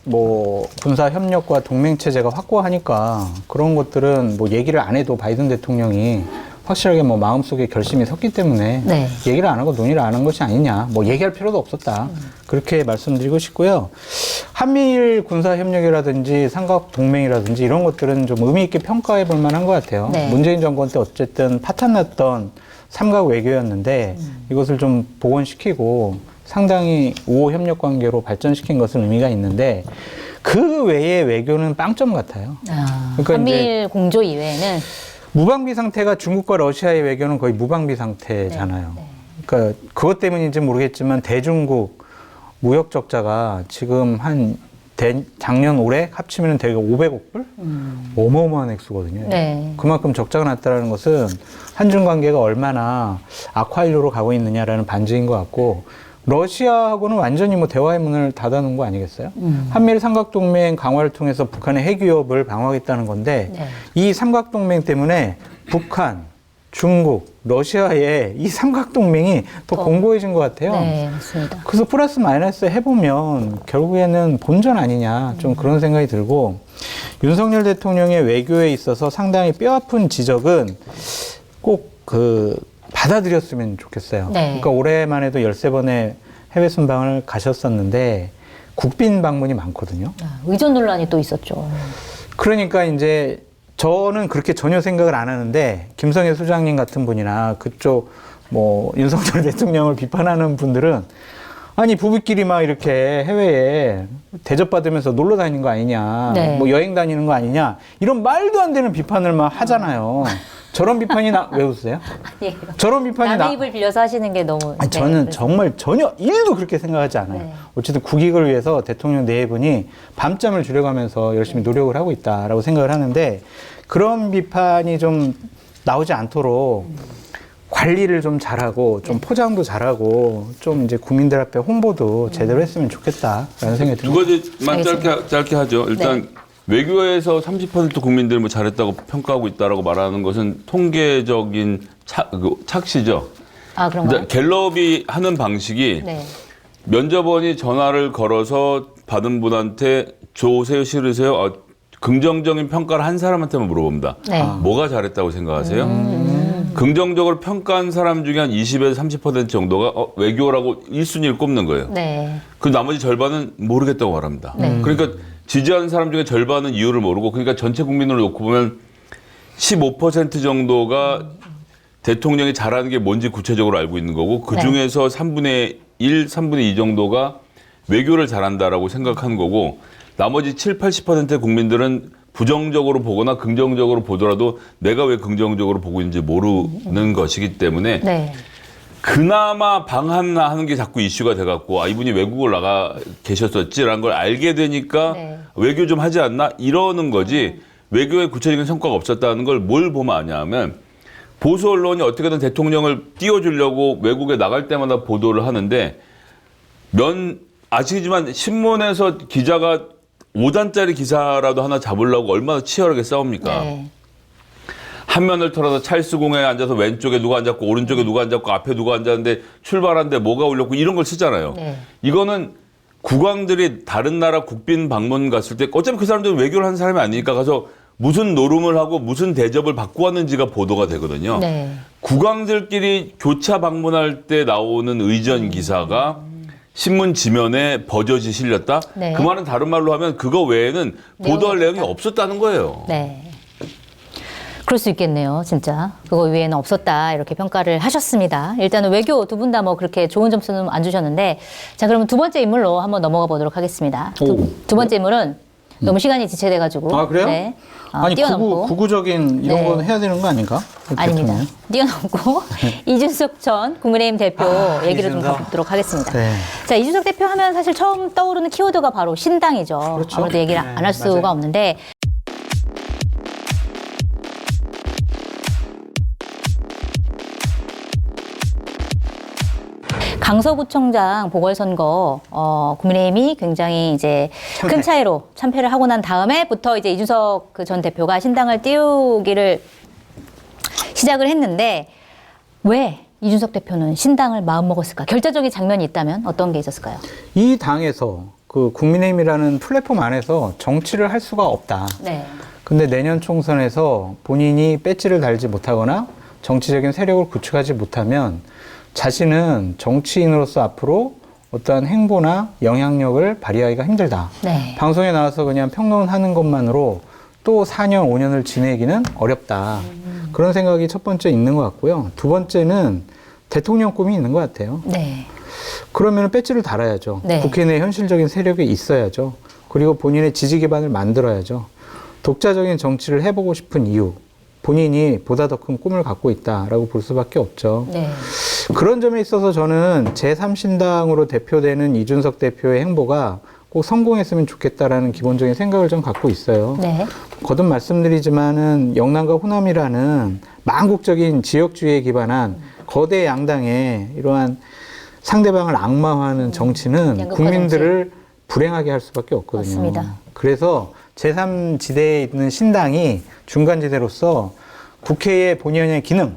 군사 협력과 동맹 체제가 확고하니까 그런 것들은 얘기를 안 해도 바이든 대통령이 확실하게 마음속에 결심이 섰기 때문에 네. 얘기를 안 하고 논의를 안 한 것이 아니냐. 얘기할 필요도 없었다. 그렇게 말씀드리고 싶고요. 한미일 군사 협력이라든지 삼각 동맹이라든지 이런 것들은 좀 의미 있게 평가해 볼 만한 것 같아요. 네. 문재인 정권 때 어쨌든 파탄났던 삼각 외교였는데 이것을 좀 복원시키고 상당히 우호 협력 관계로 발전시킨 것은 의미가 있는데 그 외의 외교는 빵점 같아요. 그러니까 한미일 공조 이외에는 무방비 상태가 중국과 러시아의 외교는 거의 무방비 상태잖아요. 그러니까 그것 때문인지 모르겠지만 대중국 무역 적자가 지금 작년 올해 합치면 대개 500억 불? 어마어마한 액수거든요. 네. 그만큼 적자가 났다는 것은 한중 관계가 얼마나 악화일로로 가고 있느냐라는 반증인 것 같고 러시아하고는 완전히 뭐 대화의 문을 닫아놓은 거 아니겠어요? 한미일 삼각동맹 강화를 통해서 북한의 핵 위협을 방어하겠다는 건데 네. 이 삼각동맹 때문에 북한, 중국, 러시아의 이 삼각동맹이 더 공고해진 것 같아요. 네, 맞습니다. 그래서 플러스 마이너스 해보면 결국에는 본전 아니냐 좀 그런 생각이 들고 윤석열 대통령의 외교에 있어서 상당히 뼈아픈 지적은 꼭 받아들였으면 좋겠어요. 네. 그러니까 올해만 해도 13번의 해외 순방을 가셨었는데 국빈 방문이 많거든요. 의전 논란이 또 있었죠. 그러니까 이제 저는 그렇게 전혀 생각을 안 하는데 김성애 소장님 같은 분이나 그쪽 뭐 윤석열 대통령을 비판하는 분들은 아니 부부끼리 막 이렇게 해외에 대접받으면서 놀러 다니는 거 아니냐, 네. 뭐 여행 다니는 거 아니냐 이런 말도 안 되는 비판을 막 하잖아요. 저런 비판이 왜 웃으세요? 아니에요. 저런 비판이 남의 입을 빌려서 하시는 게 너무. 아니, 네, 저는 그래서. 정말 전혀 1도 그렇게 생각하지 않아요. 네. 어쨌든 국익을 위해서 대통령 네 분이 밤잠을 줄여가면서 열심히 노력을 하고 있다라고 생각을 하는데 그런 비판이 좀 나오지 않도록 관리를 좀 잘하고 좀 포장도 잘하고 좀 이제 국민들 앞에 홍보도 제대로 했으면 좋겠다라는 생각이 두 듭니다. 가지만 짧게 하죠. 일단 네. 외교에서 30% 국민들 뭐 잘했다고 평가하고 있다라고 말하는 것은 통계적인 착시죠. 아, 그런가요? 갤럽이 하는 방식이 네. 면접원이 전화를 걸어서 받은 분한테 좋으세요, 싫으세요? 긍정적인 평가를 한 사람한테만 물어봅니다. 네. 뭐가 잘했다고 생각하세요? 긍정적으로 평가한 사람 중에 한 20에서 30% 정도가 외교라고 1순위를 꼽는 거예요. 네. 그 나머지 절반은 모르겠다고 말합니다. 네. 그러니까 지지하는 사람 중에 절반은 이유를 모르고 그러니까 전체 국민으로 놓고 보면 15% 정도가 대통령이 잘하는 게 뭔지 구체적으로 알고 있는 거고 그 중에서 3분의 1, 3분의 2 정도가 외교를 잘한다라고 생각하는 거고 나머지 7, 80%의 국민들은 부정적으로 보거나 긍정적으로 보더라도 내가 왜 긍정적으로 보고 있는지 모르는 것이기 때문에 네. 그나마 방한하는 게 자꾸 이슈가 돼갖고 이분이 외국을 나가 계셨었지라는 걸 알게 되니까 네. 외교 좀 하지 않나 이러는 거지 외교에 구체적인 성과가 없었다는 걸 뭘 보면 아냐면 보수 언론이 어떻게든 대통령을 띄워주려고 외국에 나갈 때마다 보도를 하는데 아시지만 신문에서 기자가 5단짜리 기사라도 하나 잡으려고 얼마나 치열하게 싸웁니까? 네. 한 면을 털어서 찰스 공회에 앉아서 왼쪽에 누가 앉았고 오른쪽에 누가 앉았고 앞에 누가 앉았는데 출발하는데 뭐가 올렸고 이런 걸 쓰잖아요. 네. 이거는 국왕들이 다른 나라 국빈 방문 갔을 때 어차피 그 사람들은 외교를 하는 사람이 아니니까 가서 무슨 노름을 하고 무슨 대접을 받고 왔는지가 보도가 되거든요. 네. 국왕들끼리 교차 방문할 때 나오는 의전 기사가 신문 지면에 버젓이 실렸다? 네. 그 말은 다른 말로 하면 그거 외에는 보도할 내용이 없었다는 거예요. 네. 그럴 수 있겠네요, 진짜. 그거 외에는 없었다, 이렇게 평가를 하셨습니다. 일단은 외교 두 분 다 뭐 그렇게 좋은 점수는 안 주셨는데, 자, 그러면 두 번째 인물로 한번 넘어가 보도록 하겠습니다. 두 번째 인물은 너무 시간이 지체돼가지고. 아, 그래요? 네. 아니 뛰어넘고. 구구적인 이런 네. 건 해야 되는 거 아닌가? 아닙니다. 대통령. 뛰어넘고 이준석 전 국민의힘 대표 얘기를 좀 이준석. 가보도록 하겠습니다. 네. 자, 이준석 대표 하면 사실 처음 떠오르는 키워드가 바로 신당이죠. 그렇죠. 아무래도 얘기를 네, 안 할 수가 맞아요. 없는데 강서구청장 보궐선거 국민의힘이 굉장히 이제 큰 차이로 참패를 하고 난 다음에부터 이제 이준석 그 전 대표가 신당을 띄우기를 시작을 했는데 왜 이준석 대표는 신당을 마음먹었을까? 결정적인 장면이 있다면 어떤 게 있었을까요? 이 당에서 그 국민의힘이라는 플랫폼 안에서 정치를 할 수가 없다. 네. 근데 내년 총선에서 본인이 배지를 달지 못하거나 정치적인 세력을 구축하지 못하면 자신은 정치인으로서 앞으로 어떠한 행보나 영향력을 발휘하기가 힘들다. 네. 방송에 나와서 그냥 평론하는 것만으로 또 4년, 5년을 지내기는 어렵다. 그런 생각이 첫 번째 있는 것 같고요. 두 번째는 대통령 꿈이 있는 것 같아요. 네. 그러면 배지를 달아야죠. 네. 국회 내 현실적인 세력이 있어야죠. 그리고 본인의 지지 기반을 만들어야죠. 독자적인 정치를 해보고 싶은 이유. 본인이 보다 더 큰 꿈을 갖고 있다라고 볼 수밖에 없죠. 네. 그런 점에 있어서 저는 제3신당으로 대표되는 이준석 대표의 행보가 꼭 성공했으면 좋겠다라는 기본적인 생각을 좀 갖고 있어요. 네. 거듭 말씀드리지만은 영남과 호남이라는 망국적인 지역주의에 기반한 거대 양당의 이러한 상대방을 악마화하는 정치는 양극화 국민들을 불행하게 할 수밖에 없거든요. 맞습니다. 그래서 제3지대에 있는 신당이 중간지대로서 국회의 본연의 기능,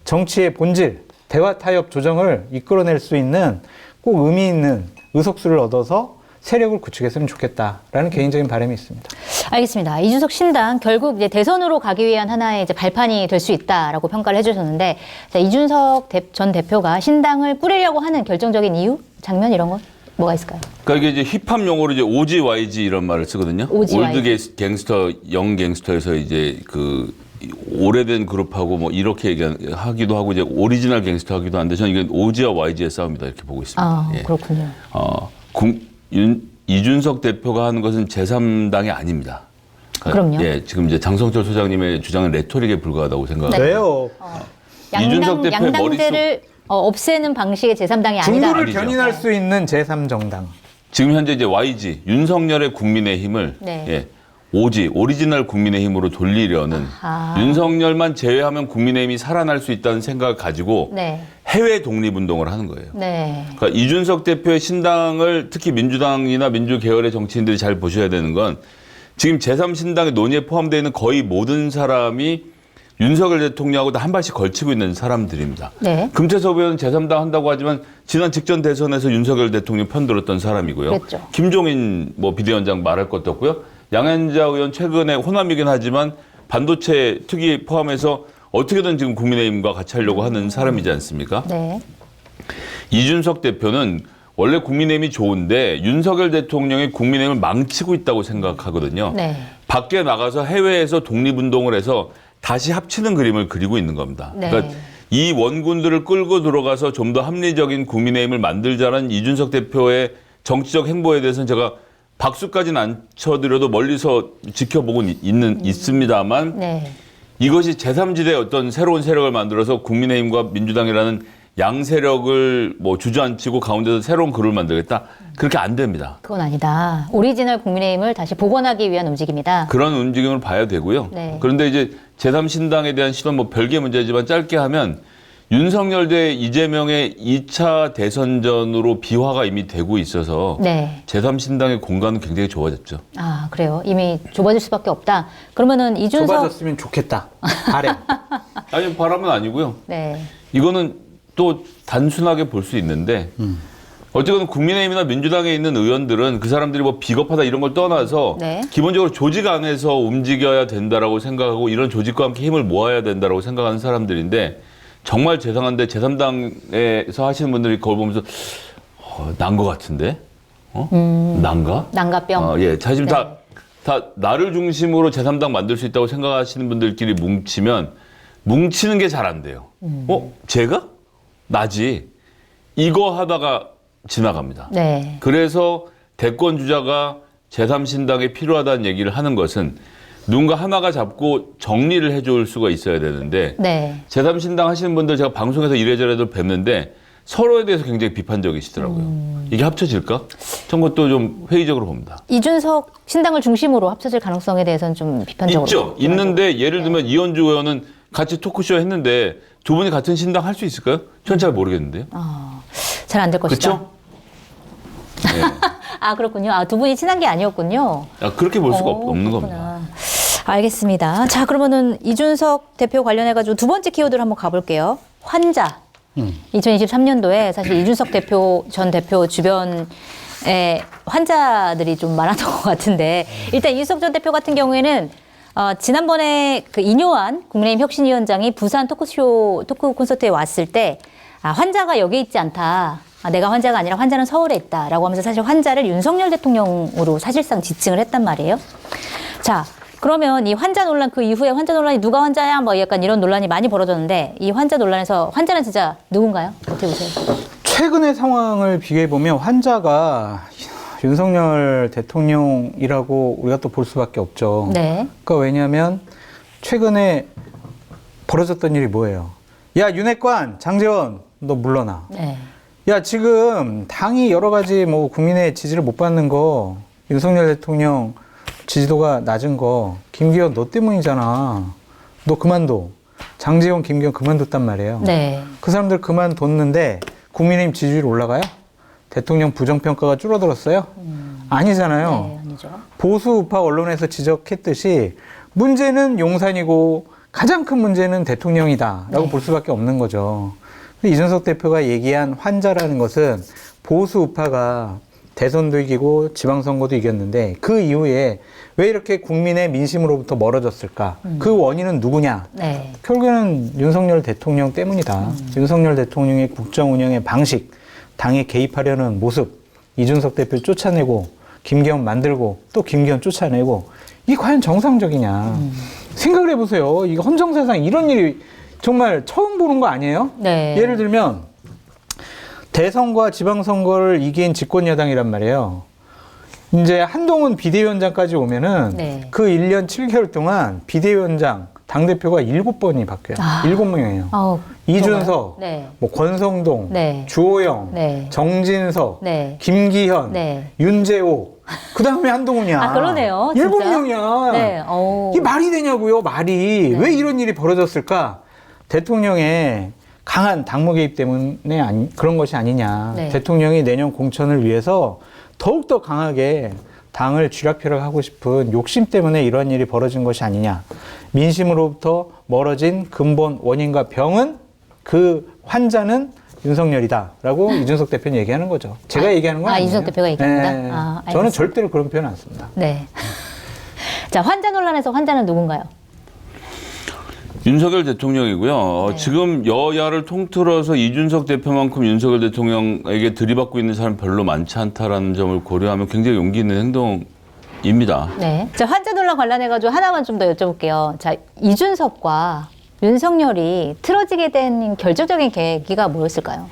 정치의 본질, 대화 타협 조정을 이끌어낼 수 있는 꼭 의미 있는 의석수를 얻어서 세력을 구축했으면 좋겠다라는 개인적인 바람이 있습니다. 알겠습니다. 이준석 신당 결국 이제 대선으로 가기 위한 하나의 이제 발판이 될 수 있다라고 평가를 해주셨는데, 자, 이준석 전 대표가 신당을 꾸리려고 하는 결정적인 이유, 장면 이런 건 뭐가 있을까요? 그러니까 이게 이제 힙합 용어로 이제 OGYG 이런 말을 쓰거든요. OGYG. 올드 갱스터, 영 갱스터에서 이제 그 오래된 그룹하고 뭐 이렇게 하기도 하고 이제 오리지널 갱스터 하기도 하는데 저는 이건 OG와 YG의 싸움이다 이렇게 보고 있습니다. 아, 예. 그렇군요. 이준석 대표가 하는 것은 제3당이 아닙니다. 그럼요. 예, 지금 이제 장성철 소장님의 주장은 레토릭에 불과하다고 생각합니다. 왜요? 이준석 대표의 양당제를 없애는 방식의 제3당이 아니다. 중도를 아니죠. 견인할 수 있는 제3정당. 지금 현재 이제 YG 윤석열의 국민의힘을 네. 예, 오지 오리지널 국민의힘으로 돌리려는 아하. 윤석열만 제외하면 국민의힘이 살아날 수 있다는 생각을 가지고 네. 해외 독립운동을 하는 거예요. 네. 그러니까 이준석 대표의 신당을 특히 민주당이나 민주계열의 정치인들이 잘 보셔야 되는 건 지금 제3신당의 논의에 포함되어 있는 거의 모든 사람이 윤석열 대통령하고도 한 발씩 걸치고 있는 사람들입니다. 네. 금태섭 의원은 제3당 한다고 하지만 지난 직전 대선에서 윤석열 대통령 편들었던 사람이고요. 그랬죠. 김종인 뭐 비대위원장 말할 것도 없고요. 양현자 의원 최근에 호남이긴 하지만 반도체 특위 포함해서 어떻게든 지금 국민의힘과 같이 하려고 하는 사람이지 않습니까? 네. 이준석 대표는 원래 국민의힘이 좋은데 윤석열 대통령이 국민의힘을 망치고 있다고 생각하거든요. 네. 밖에 나가서 해외에서 독립운동을 해서 다시 합치는 그림을 그리고 있는 겁니다. 네. 그러니까 이 원군들을 끌고 들어가서 좀 더 합리적인 국민의힘을 만들자는 이준석 대표의 정치적 행보에 대해서는 제가 박수까지는 안 쳐드려도 멀리서 지켜보고 있습니다만 네. 이것이 제3지대의 어떤 새로운 세력을 만들어서 국민의힘과 민주당이라는 양세력을 뭐 주저앉히고 가운데서 새로운 그룹을 만들겠다. 그렇게 안 됩니다. 그건 아니다. 오리지널 국민의힘을 다시 복원하기 위한 움직임이다. 그런 움직임을 봐야 되고요. 네. 그런데 이제 제3신당에 대한 시도는 뭐 별개의 문제지만 짧게 하면 윤석열 대 이재명의 2차 대선전으로 비화가 이미 되고 있어서 네. 제3신당의 공간은 굉장히 좁아졌죠. 아, 그래요. 이미 좁아질 수밖에 없다. 그러면은 이준석. 좁아졌으면 좋겠다. 바람. 아니 바람은 아니고요. 네. 이거는 또 단순하게 볼 수 있는데 어쨌든 국민의힘이나 민주당에 있는 의원들은 그 사람들이 뭐 비겁하다 이런 걸 떠나서 네. 기본적으로 조직 안에서 움직여야 된다라고 생각하고 이런 조직과 함께 힘을 모아야 된다라고 생각하는 사람들인데 정말 죄송한데 제3당에서 하시는 분들이 그걸 보면서 난 것 같은데? 난가? 난가병. 예. 자, 지금 네. 다 나를 중심으로 제3당 만들 수 있다고 생각하시는 분들끼리 뭉치면 뭉치는 게 잘 안 돼요. 제가? 나지. 이거 하다가 지나갑니다. 네. 그래서 대권 주자가 제3신당에 필요하다는 얘기를 하는 것은 누군가 하나가 잡고 정리를 해줄 수가 있어야 되는데 네. 제3신당 하시는 분들 제가 방송에서 이래저래도 뵙는데 서로에 대해서 굉장히 비판적이시더라고요. 이게 합쳐질까? 전 그것도 좀 회의적으로 봅니다. 이준석 신당을 중심으로 합쳐질 가능성에 대해서는 좀 비판적으로. 있죠. 있는데 예를 들면 이현주 의원은 같이 토크쇼 했는데 두 분이 같은 신당 할 수 있을까요? 전 잘 모르겠는데요. 잘 안 될 것이다. 그렇죠? 네. 아, 그렇군요. 아, 두 분이 친한 게 아니었군요. 그렇게 볼 수가 오, 없는 그렇구나. 겁니다. 알겠습니다. 자, 그러면은 이준석 대표 관련해가지고 두 번째 키워드를 한번 가볼게요. 환자. 2023년도에 사실 이준석 대표 전 대표 주변에 환자들이 좀 많았던 것 같은데 일단 이준석 전 대표 같은 경우에는 지난번에 그 이뇨한 국민의힘 혁신위원장이 부산 토크 콘서트에 왔을 때 환자가 여기 있지 않다. 내가 환자가 아니라 환자는 서울에 있다라고 하면서 사실 환자를 윤석열 대통령으로 사실상 지칭을 했단 말이에요. 자, 그러면 이 환자 논란 그 이후에 환자 논란이 누가 환자야 뭐 약간 이런 논란이 많이 벌어졌는데 이 환자 논란에서 환자는 진짜 누군가요? 어떻게 보세요? 최근의 상황을 비교해 보면 환자가 윤석열 대통령이라고 우리가 또 볼 수밖에 없죠. 네. 그러니까 왜냐하면 최근에 벌어졌던 일이 뭐예요? 야, 윤핵관 장제원 너 물러나. 네. 야, 지금 당이 여러 가지 뭐 국민의 지지를 못 받는 거 윤석열 대통령 지지도가 낮은 거 김기현 너 때문이잖아. 너 그만둬. 장제원, 김기현 그만뒀단 말이에요. 네. 그 사람들 그만뒀는데 국민의힘 지지율 올라가요? 대통령 부정평가가 줄어들었어요? 아니잖아요. 네, 아니죠. 보수 우파 언론에서 지적했듯이 문제는 용산이고 가장 큰 문제는 대통령이다라고 네. 볼 수밖에 없는 거죠. 근데 이준석 대표가 얘기한 환자라는 것은 보수 우파가 대선도 이기고 지방선거도 이겼는데 그 이후에 왜 이렇게 국민의 민심으로부터 멀어졌을까? 그 원인은 누구냐? 네. 결국에는 윤석열 대통령 때문이다. 윤석열 대통령의 국정 운영의 방식, 당에 개입하려는 모습, 이준석 대표 쫓아내고 김기현 만들고 또 김기현 쫓아내고 이게 과연 정상적이냐? 생각을 해보세요. 이거 헌정사상 이런 일이 정말 처음 보는 거 아니에요? 네. 예를 들면 대선과 지방선거를 이긴 집권여당이란 말이에요. 이제 한동훈 비대위원장까지 오면은 네. 그 1년 7개월 동안 비대위원장, 당대표가 7번이 바뀌어요. 아. 7명이에요. 아우, 이준석, 네. 뭐 권성동, 네. 주호영, 네. 정진석, 네. 김기현, 네. 윤재호, 그 다음에 한동훈이야. 아, 그러네요. 진짜. 7명이야. 네. 이게 말이 되냐고요, 말이. 네. 왜 이런 일이 벌어졌을까? 대통령의 강한 당무 개입 때문에 그런 것이 아니냐. 네. 대통령이 내년 공천을 위해서 더욱더 강하게 당을 쥐락펴락하고 싶은 욕심 때문에 이런 일이 벌어진 것이 아니냐. 민심으로부터 멀어진 근본 원인과 병은 그 환자는 윤석열이다라고 이준석 대표는 얘기하는 거죠. 제가 얘기하는 건 아니에요. 이준석 대표가 얘기합니다? 네. 아, 알겠습니다. 저는 절대로 그런 표현 안 씁니다. 네. 자, 환자 논란에서 환자는 누군가요? 윤석열 대통령이고요. 네. 지금 지금 여야를 통틀어서 이준석 대표만큼 윤석열 대통령에게 들이받고 있는 사람 별로 많지 않다라는 점을 고려하면 굉장히 용기 있는 행동입니다. 네. 자, 환자 논란 관련해가지고 하나만 좀 더 여쭤볼게요. 자, 이준석과 윤석열이 틀어지게 된 결정적인 계기가 뭐였을까요?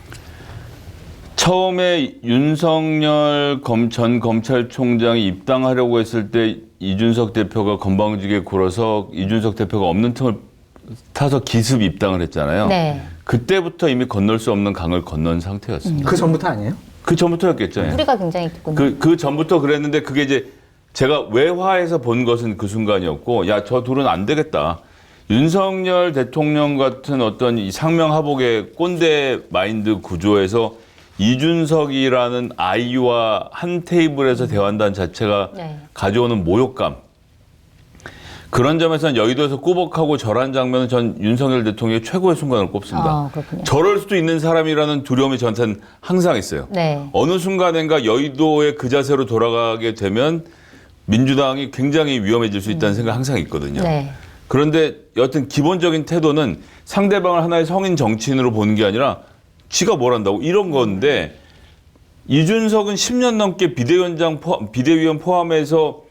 처음에 윤석열 전 검찰총장이 입당하려고 했을 때 이준석 대표가 건방지게 굴어서 이준석 대표가 없는 틈을 타서 기습 입당을 했잖아요. 네. 그때부터 이미 건널 수 없는 강을 건넌 상태였습니다. 그 전부터 아니에요? 그 전부터였겠죠. 예. 뿌리가 굉장히 깊군요. 그 전부터 그랬는데 그게 이제 제가 외화에서 본 것은 그 순간이었고, 야, 저 둘은 안 되겠다. 윤석열 대통령 같은 어떤 이 상명하복의 꼰대 마인드 구조에서 이준석이라는 아이와 한 테이블에서 대화한다는 자체가 네. 가져오는 모욕감. 그런 점에서는 여의도에서 꾸벅하고 절한 장면은 전 윤석열 대통령의 최고의 순간을 꼽습니다. 아, 그렇군요. 저럴 수도 있는 사람이라는 두려움이 저한테는 항상 있어요. 네. 어느 순간인가 여의도의 그 자세로 돌아가게 되면 민주당이 굉장히 위험해질 수 있다는 생각 항상 있거든요. 네. 그런데 여하튼 기본적인 태도는 상대방을 하나의 성인 정치인으로 보는 게 아니라 지가 뭘 한다고 이런 건데 이준석은 10년 넘게 비대위원 포함해서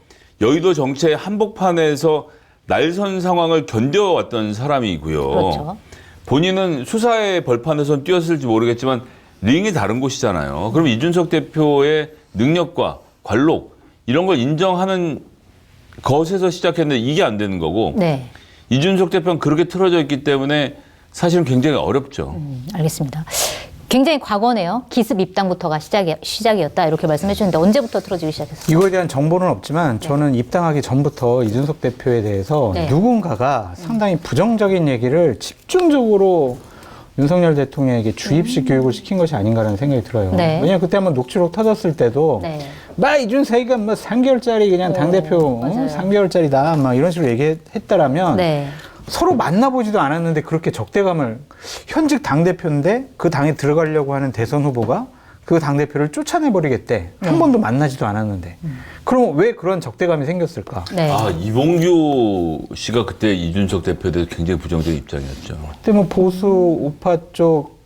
여의도 정치의 한복판에서 날선 상황을 견뎌왔던 사람이고요. 그렇죠. 본인은 수사의 벌판에선 뛰었을지 모르겠지만 링이 다른 곳이잖아요. 그럼 이준석 대표의 능력과 관록 이런 걸 인정하는 것에서 시작했는데 이게 안 되는 거고 네. 이준석 대표는 그렇게 틀어져 있기 때문에 사실은 굉장히 어렵죠. 알겠습니다. 굉장히 과거네요. 기습 입당부터가 시작이었다 이렇게 말씀해 주셨는데 언제부터 틀어지기 시작했어요? 이거에 대한 정보는 없지만 저는 입당하기 전부터 이준석 대표에 대해서 네. 누군가가 상당히 부정적인 얘기를 집중적으로 윤석열 대통령에게 주입식 교육을 시킨 것이 아닌가라는 생각이 들어요. 네. 왜냐하면 그때 한번 녹취록 터졌을 때도 네. 막 이준석이가 뭐 3개월짜리 그냥 당대표 맞아요. 3개월짜리다 막 이런 식으로 얘기했다라면 네. 서로 만나보지도 않았는데 그렇게 적대감을 현직 당대표인데 그 당에 들어가려고 하는 대선 후보가 그 당대표를 쫓아내버리겠대. 한 네. 번도 만나지도 않았는데. 그럼 왜 그런 적대감이 생겼을까? 네. 아, 이봉규 씨가 그때 이준석 대표에 대해서 굉장히 부정적인 입장이었죠. 그때 뭐 보수 우파 쪽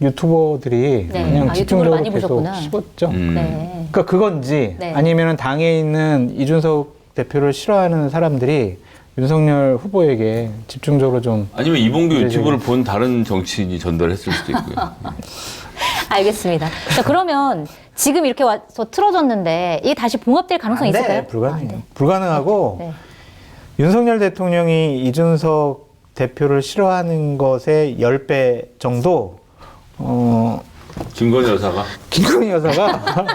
유튜버들이 네. 그냥 아, 유튜브를 집중적으로 많이 계속 보셨구나. 씹었죠. 네. 그러니까 그건지 네. 아니면 당에 있는 이준석 대표를 싫어하는 사람들이 윤석열 후보에게 집중적으로 좀 아니면 이봉규 네, 유튜브를 본 다른 정치인이 전달했을 수도 있고요. 알겠습니다. 자, 그러면 지금 이렇게 와서 틀어졌는데 이게 다시 봉합될 가능성이 안 돼. 있을까요? 불가능해요. 아, 네. 불가능하고 네. 윤석열 대통령이 이준석 대표를 싫어하는 것의 10배 정도 김건희 여사가 김건희 여사가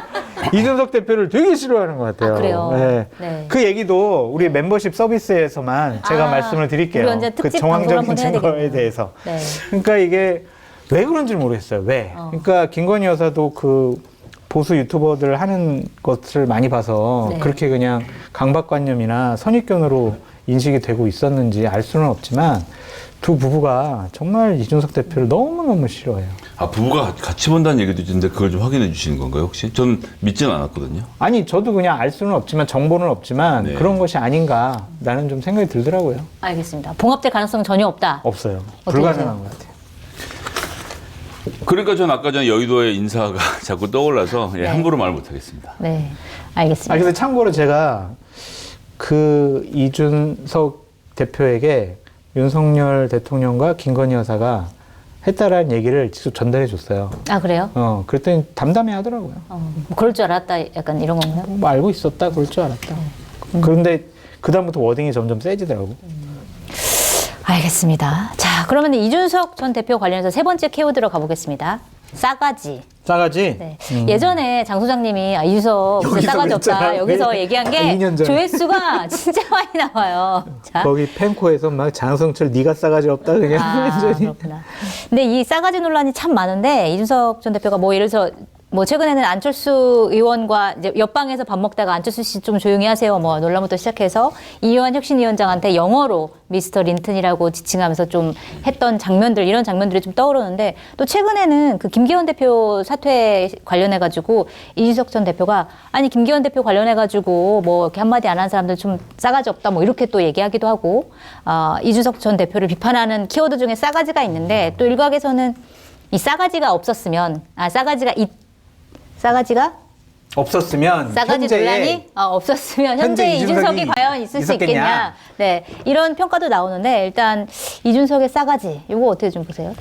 이준석 대표를 되게 싫어하는 것 같아요. 아, 그래요? 네. 네. 그 얘기도 우리 멤버십 서비스에서만 제가 아, 말씀을 드릴게요. 우리 언제 그 특집 방송 정황적인 한번 해야 증거에 되겠네요. 대해서. 네. 그러니까 이게 왜 그런지 모르겠어요. 왜? 그러니까 김건희 여사도 그 보수 유튜버들 하는 것을 많이 봐서 네. 그렇게 그냥 강박관념이나 선입견으로 인식이 되고 있었는지 알 수는 없지만 두 부부가 정말 이준석 대표를 너무너무 싫어해요. 아, 부부가 같이 본다는 얘기도 있는데 그걸 좀 확인해 주시는 건가요, 혹시? 저는 믿지는 않았거든요. 아니 저도 그냥 알 수는 없지만 정보는 없지만 네. 그런 것이 아닌가 나는 좀 생각이 들더라고요. 알겠습니다. 봉합될 가능성 전혀 없다. 없어요. 어떻게 불가능한 보세요? 것 같아요. 그러니까 전 아까 전에 여의도의 인사가 자꾸 떠올라서 예, 네. 함부로 말 못하겠습니다. 네, 알겠습니다. 아 근데 참고로 제가 그 이준석 대표에게 윤석열 대통령과 김건희 여사가 했다라는 얘기를 직접 전달해 줬어요. 아, 그래요? 그랬더니 담담해 하더라고요. 뭐 그럴 줄 알았다. 약간 이런 건가요? 뭐 알고 있었다, 그럴 줄 알았다. 그런데 그다음부터 워딩이 점점 세지더라고. 알겠습니다. 자, 그러면 이준석 전 대표 관련해서 세 번째 키워드로 가보겠습니다. 싸가지. 싸가지? 네. 예전에 장 소장님이 이준석 무슨 여기서 싸가지 없다. 그랬잖아. 여기서 왜? 얘기한 아, 게 2년 전에. 조회수가 진짜 많이 나와요. 자. 거기 펜코에서 막 장성철 네가 싸가지 없다 그냥 완전히. 그렇구나. 근데 이 싸가지 논란이 참 많은데 이준석 전 대표가 뭐 예를 들어서 뭐 최근에는 안철수 의원과 이제 옆방에서 밥 먹다가 안철수 씨 좀 조용히 하세요 뭐 논란부터 시작해서 이완 혁신위원장한테 영어로 미스터 린튼이라고 지칭하면서 좀 했던 장면들 이런 장면들이 좀 떠오르는데 또 최근에는 그 김기현 대표 사퇴 관련해 가지고 이준석 전 대표가 아니 김기현 대표 관련해 가지고 뭐 이렇게 한마디 안 한 사람들 좀 싸가지 없다 뭐 이렇게 또 얘기하기도 하고 이준석 전 대표를 비판하는 키워드 중에 싸가지가 있는데 또 일각에서는 이 싸가지가 없었으면 싸가지가 없었으면 싸가지 현재의 논란이 없었으면 현재 현재 이준석이 이준석이 과연 있을 수 있었겠냐? 있겠냐. 네, 이런 평가도 나오는데 일단 이준석의 싸가지 이거 어떻게 좀 보세요?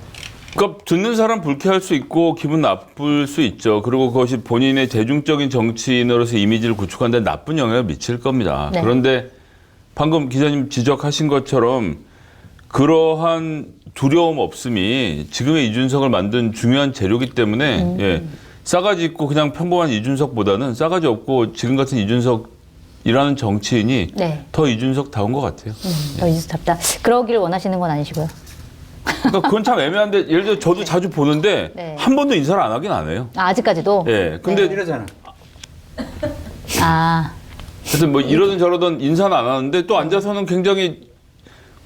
그러니까 듣는 사람 불쾌할 수 있고 기분 나쁠 수 있죠. 그리고 그것이 본인의 대중적인 정치인으로서 이미지를 구축하는 데 나쁜 영향을 미칠 겁니다. 네. 그런데 방금 기자님 지적하신 것처럼 그러한 두려움 없음이 지금의 이준석을 만든 중요한 재료이기 때문에 예, 싸가지 있고 그냥 평범한 이준석보다는 싸가지 없고 지금 같은 이준석이라는 정치인이 네. 더 이준석다운 것 같아요. 더 이준석답다. 그러기를 원하시는 건 아니시고요. 그러니까 그건 참 애매한데 예를 들어 저도 자주 보는데 네. 한 번도 인사를 안 하긴 안 해요. 아직까지도. 예. 근데 이러잖아. 그래서 뭐 이러든 저러든 인사는 안 하는데 또 앉아서는 굉장히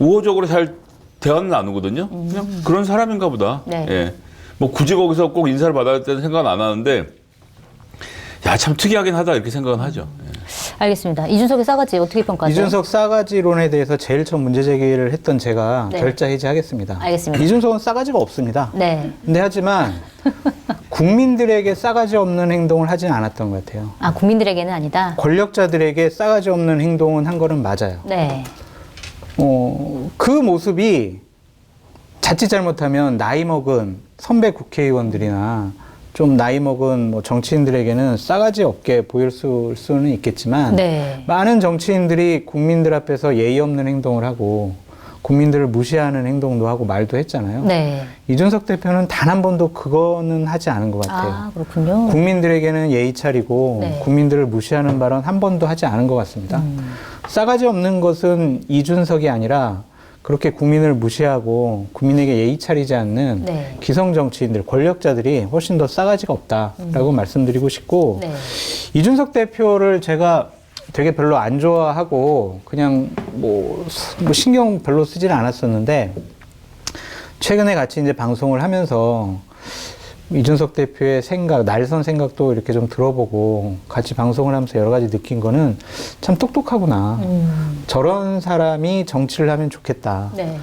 우호적으로 잘 대화는 나누거든요. 그냥 그런 사람인가 보다. 네. 예. 뭐 굳이 거기서 꼭 인사를 받아야 되는 생각은 안 하는데 야, 참 특이하긴 하다 이렇게 생각은 하죠. 예. 알겠습니다. 이준석의 싸가지 어떻게 평가하세요? 이준석 싸가지론에 대해서 제일 처음 문제 제기를 했던 제가 네. 결자 해지하겠습니다. 알겠습니다. 이준석은 싸가지가 없습니다. 네. 근데 하지만 국민들에게 싸가지 없는 행동을 하진 않았던 것 같아요. 아, 국민들에게는 아니다. 권력자들에게 싸가지 없는 행동은 한 거는 맞아요. 네. 그 모습이 자칫 잘못하면 나이 먹은 선배 국회의원들이나 좀 나이 먹은 뭐 정치인들에게는 싸가지 없게 보일 수는 있겠지만 네. 많은 정치인들이 국민들 앞에서 예의 없는 행동을 하고 국민들을 무시하는 행동도 하고 말도 했잖아요. 네. 이준석 대표는 단 한 번도 그거는 하지 않은 것 같아요. 아, 그렇군요. 국민들에게는 예의 차리고 네. 국민들을 무시하는 발언 한 번도 하지 않은 것 같습니다. 싸가지 없는 것은 이준석이 아니라 그렇게 국민을 무시하고 국민에게 예의 차리지 않는 네. 기성 정치인들, 권력자들이 훨씬 더 싸가지가 없다라고 말씀드리고 싶고 네. 이준석 대표를 제가 되게 별로 안 좋아하고 그냥 뭐 신경 별로 쓰질 않았었는데 최근에 같이 이제 방송을 하면서 이준석 대표의 생각, 날선 생각도 이렇게 좀 들어보고 같이 방송을 하면서 여러 가지 느낀 거는 참 똑똑하구나. 저런 사람이 정치를 하면 좋겠다. 네.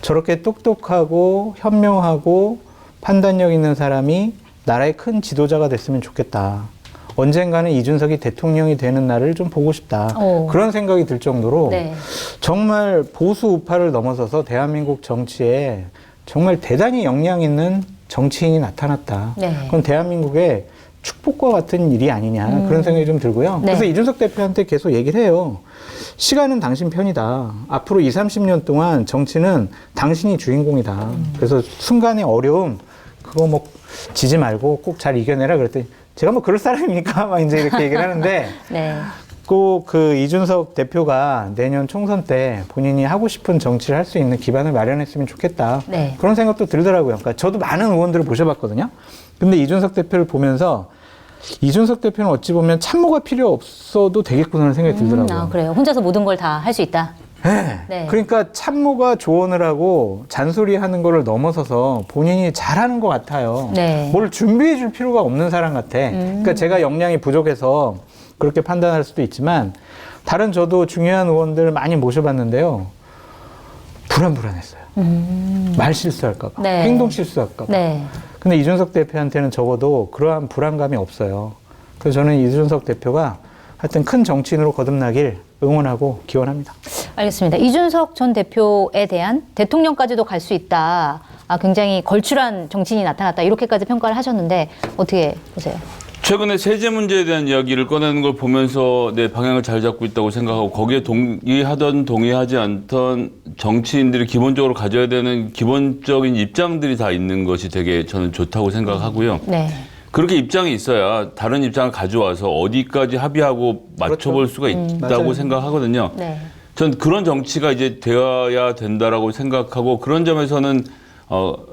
저렇게 똑똑하고 현명하고 판단력 있는 사람이 나라의 큰 지도자가 됐으면 좋겠다. 언젠가는 이준석이 대통령이 되는 날을 좀 보고 싶다. 오. 그런 생각이 들 정도로 네. 정말 보수 우파를 넘어서서 대한민국 정치에 정말 대단히 역량 있는 정치인이 나타났다. 네. 그건 대한민국의 축복과 같은 일이 아니냐 그런 생각이 좀 들고요. 네. 그래서 이준석 대표한테 계속 얘기를 해요. 시간은 당신 편이다. 앞으로 20, 30년 동안 정치는 당신이 주인공이다. 그래서 순간의 어려움 그거 뭐 지지 말고 꼭 잘 이겨내라 그랬더니 제가 뭐 그럴 사람입니까? 막 이제 이렇게 얘기를 하는데 네. 꼭 그 이준석 대표가 내년 총선 때 본인이 하고 싶은 정치를 할 수 있는 기반을 마련했으면 좋겠다. 네. 그런 생각도 들더라고요. 그러니까 저도 많은 의원들을 모셔봤거든요. 근데 이준석 대표를 보면서 이준석 대표는 어찌 보면 참모가 필요 없어도 되겠구나라는 생각이 들더라고요. 아, 그래요. 혼자서 모든 걸 다 할 수 있다. 네. 네. 그러니까 참모가 조언을 하고 잔소리하는 거를 넘어서서 본인이 잘하는 것 같아요. 네. 뭘 준비해 줄 필요가 없는 사람 같아. 그러니까 제가 역량이 부족해서 그렇게 판단할 수도 있지만 다른 저도 중요한 의원들 많이 모셔봤는데요. 불안불안했어요. 말 실수할까 봐. 네. 행동 실수할까 봐. 네. 근데 이준석 대표한테는 적어도 그러한 불안감이 없어요. 그래서 저는 이준석 대표가 하여튼 큰 정치인으로 거듭나길 응원하고 기원합니다. 알겠습니다. 이준석 전 대표에 대한 대통령까지도 갈 수 있다. 아, 굉장히 걸출한 정치인이 나타났다. 이렇게까지 평가를 하셨는데 어떻게 보세요? 최근에 세제 문제에 대한 이야기를 꺼내는 걸 보면서 내 방향을 잘 잡고 있다고 생각하고 거기에 동의하던 동의하지 않던 정치인들이 기본적으로 가져야 되는 기본적인 입장들이 다 있는 것이 되게 저는 좋다고 생각하고요. 네. 그렇게 입장이 있어야 다른 입장을 가져와서 어디까지 합의하고 맞춰볼 수가 있다고 맞아요. 생각하거든요. 네. 전 그런 정치가 이제 되어야 된다라고 생각하고 그런 점에서는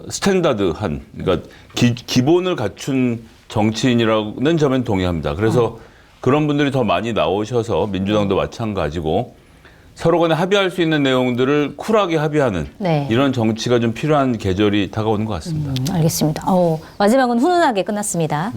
스탠다드한 그러니까 기본을 갖춘 정치인이라는 점엔 동의합니다. 그래서 그런 분들이 더 많이 나오셔서 민주당도 마찬가지고 서로 간에 합의할 수 있는 내용들을 쿨하게 합의하는 네. 이런 정치가 좀 필요한 계절이 다가오는 것 같습니다. 알겠습니다. 마지막은 훈훈하게 끝났습니다.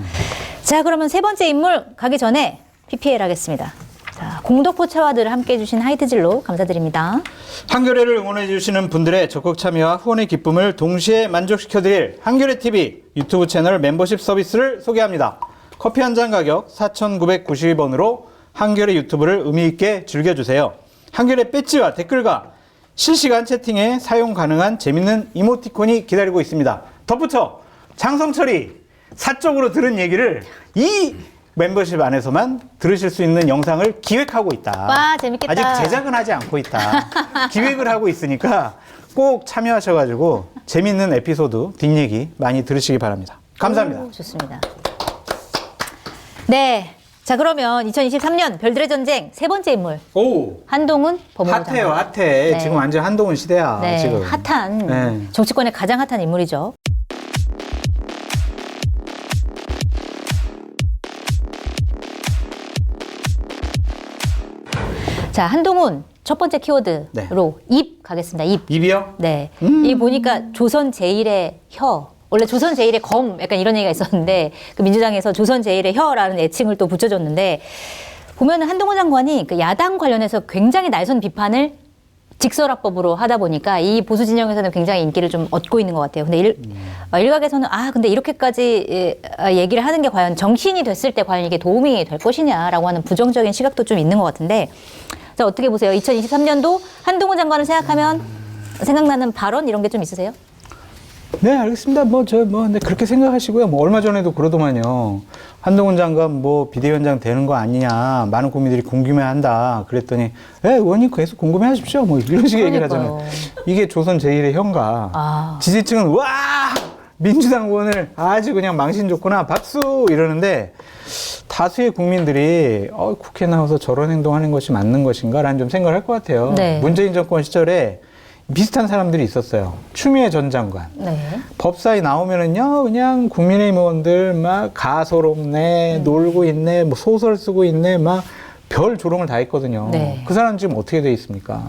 자, 그러면 세 번째 인물 가기 전에 PPL 하겠습니다. 자, 공덕포 차와들을 함께 해주신 하이트질로 감사드립니다. 한겨레를 응원해 주시는 분들의 적극 참여와 후원의 기쁨을 동시에 만족시켜드릴 한겨레TV 유튜브 채널 멤버십 서비스를 소개합니다. 커피 한 잔 가격 4,990원으로 한겨레 유튜브를 의미 있게 즐겨주세요. 한겨레 배지와 댓글과 실시간 채팅에 사용 가능한 재밌는 이모티콘이 기다리고 있습니다. 덧붙여 장성철이 사적으로 들은 얘기를 이 멤버십 안에서만 들으실 수 있는 영상을 기획하고 있다. 와, 재밌겠다. 아직 제작은 하지 않고 있다. 기획을 하고 있으니까 꼭 참여하셔가지고 재밌는 에피소드, 뒷얘기 많이 들으시기 바랍니다. 감사합니다. 오, 좋습니다. 네. 자, 그러면 2023년 별들의 전쟁 세 번째 인물. 오! 한동훈 법무부 핫해요, 장관. 핫해. 네. 지금 완전 한동훈 시대야, 네, 지금. 핫한 네. 정치권의 가장 핫한 인물이죠. 자, 한동훈 첫 번째 키워드로 네. 입 가겠습니다. 입. 입이요? 네. 이 보니까 조선 제1의 혀. 원래 조선 제1의 검 약간 이런 얘기가 있었는데 그 민주당에서 조선 제1의 혀라는 애칭을 또 붙여줬는데 보면은 한동훈 장관이 그 야당 관련해서 굉장히 날선 비판을 직설화법으로 하다 보니까 이 보수 진영에서는 굉장히 인기를 좀 얻고 있는 것 같아요. 근데 일각에서는 근데 이렇게까지 얘기를 하는 게 과연 정치인이 됐을 때 과연 이게 도움이 될 것이냐라고 하는 부정적인 시각도 좀 있는 것 같은데 자, 어떻게 보세요? 2023년도 한동훈 장관을 생각하면 생각나는 발언 이런 게 좀 있으세요? 네, 알겠습니다. 근데 그렇게 생각하시고요. 얼마 전에도 그러더만요. 한동훈 장관 비대위원장 되는 거 아니냐. 많은 국민들이 궁금해 한다. 그랬더니, 의원님 계속 궁금해 하십시오. 이런 식의 얘기를 하잖아요. 이게 조선 제1의 현가. 지지층은, 와! 민주당 의원을 아주 그냥 망신 좋구나. 박수! 이러는데, 다수의 국민들이, 국회 나와서 저런 행동하는 것이 맞는 것인가? 라는 좀 생각을 할 것 같아요. 네. 문재인 정권 시절에 비슷한 사람들이 있었어요. 추미애 전 장관. 네. 법사위 나오면은요, 그냥 국민의힘 의원들 막 가소롭네, 놀고 있네, 소설 쓰고 있네, 막 별 조롱을 다 했거든요. 네. 그 사람 지금 어떻게 돼 있습니까?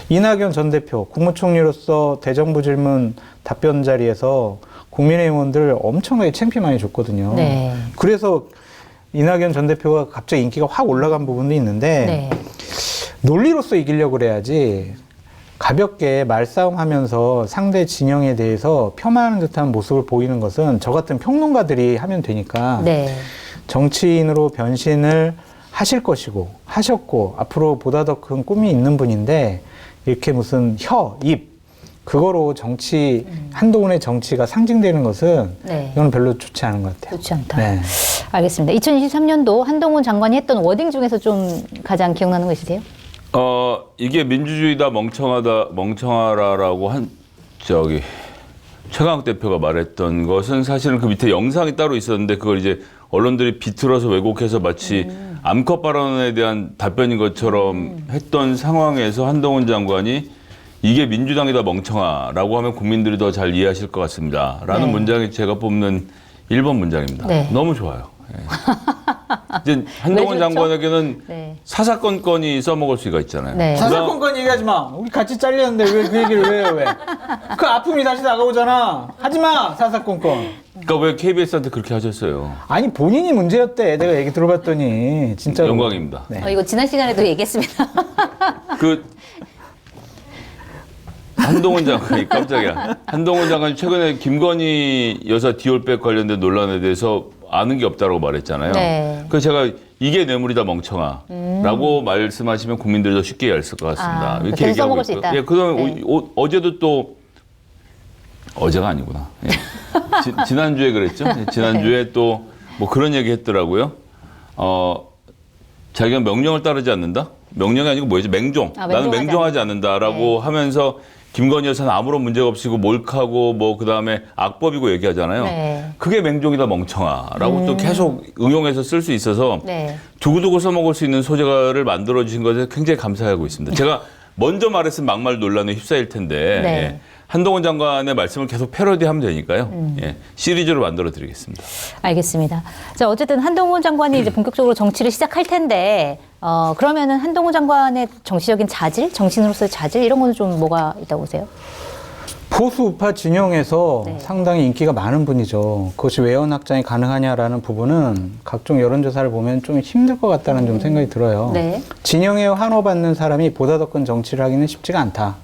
이낙연 전 대표, 국무총리로서 대정부 질문 답변 자리에서 국민의힘 의원들 엄청나게 창피 많이 줬거든요. 네. 그래서 이낙연 전 대표가 갑자기 인기가 확 올라간 부분도 있는데, 네. 논리로서 이기려고 그래야지, 가볍게 말싸움하면서 상대 진영에 대해서 폄하하는 듯한 모습을 보이는 것은 저 같은 평론가들이 하면 되니까 네. 정치인으로 변신을 하실 것이고 하셨고 앞으로 보다 더 큰 꿈이 있는 분인데 이렇게 무슨 입 그거로 정치 한동훈의 정치가 상징되는 것은 네. 이건 별로 좋지 않은 것 같아요. 좋지 않다. 네. 알겠습니다. 2023년도 한동훈 장관이 했던 워딩 중에서 좀 가장 기억나는 거 있으세요? 이게 민주주의다 멍청하라라고 최강욱 대표가 말했던 것은 사실은 그 밑에 영상이 따로 있었는데 그걸 이제 언론들이 비틀어서 왜곡해서 마치 암컷 발언에 대한 답변인 것처럼 했던 상황에서 한동훈 장관이 이게 민주당이다 멍청아라고 하면 국민들이 더 잘 이해하실 것 같습니다. 라는 네. 문장이 제가 뽑는 1번 문장입니다. 네. 너무 좋아요. 예. 이제 한동훈 왜 좋죠? 장관에게는 네. 사사건건이 써먹을 수가 있잖아요. 네. 사사건건 얘기하지 마. 우리 같이 잘렸는데 왜 그 얘기를 왜 해? 왜? 그 아픔이 다시 다가오잖아. 하지 마. 사사건건. 그러니까 왜 KBS한테 그렇게 하셨어요? 아니 본인이 문제였대. 내가 얘기 들어봤더니 진짜로. 영광입니다. 네. 이거 지난 시간에도 얘기했습니다. 그 한동훈 장관이 깜짝이야. 한동훈 장관이 최근에 김건희 여사 디올백 관련된 논란에 대해서 아는 게 없다라고 말했잖아요. 네. 그래서 제가 이게 뇌물이다 멍청아라고 말씀하시면 국민들이 더 쉽게 알 것 같습니다. 아, 이렇게 계속 얘기하고 써먹을 수 있고요. 있다. 예, 그다음 네. 어제도 또 어제가 아니구나. 예. 지난주에 그랬죠. 예, 지난주에 또 뭐 그런 얘기 했더라고요. 자기가 명령을 따르지 않는다? 명령이 아니고 뭐였지? 맹종. 아, 나는 맹종하지 맹종하지 않는다라고 하면서 김건희 여사는 아무런 문제가 없이고 몰카고 뭐 그다음에 악법이고 얘기하잖아요. 네. 그게 맹종이다 멍청아라고 또 계속 응용해서 쓸 수 있어서 네. 두고두고 써먹을 수 있는 소재를 만들어 주신 것에 굉장히 감사하고 있습니다. 제가 먼저 말했으면 막말 논란에 휩싸일 텐데 네. 예. 한동훈 장관의 말씀을 계속 패러디하면 되니까요. 예. 시리즈로 만들어 드리겠습니다. 알겠습니다. 자, 어쨌든 한동훈 장관이 이제 본격적으로 정치를 시작할 텐데, 그러면은 한동훈 장관의 정치적인 자질, 정치인으로서의 자질 이런 거는 좀 뭐가 있다고 보세요? 보수 우파 진영에서 네. 상당히 인기가 많은 분이죠. 그것이 외연 확장이 가능하냐라는 부분은 각종 여론조사를 보면 좀 힘들 것 같다는 좀 생각이 들어요. 네. 진영에 환호받는 사람이 보다 더 큰 정치를 하기는 쉽지가 않다.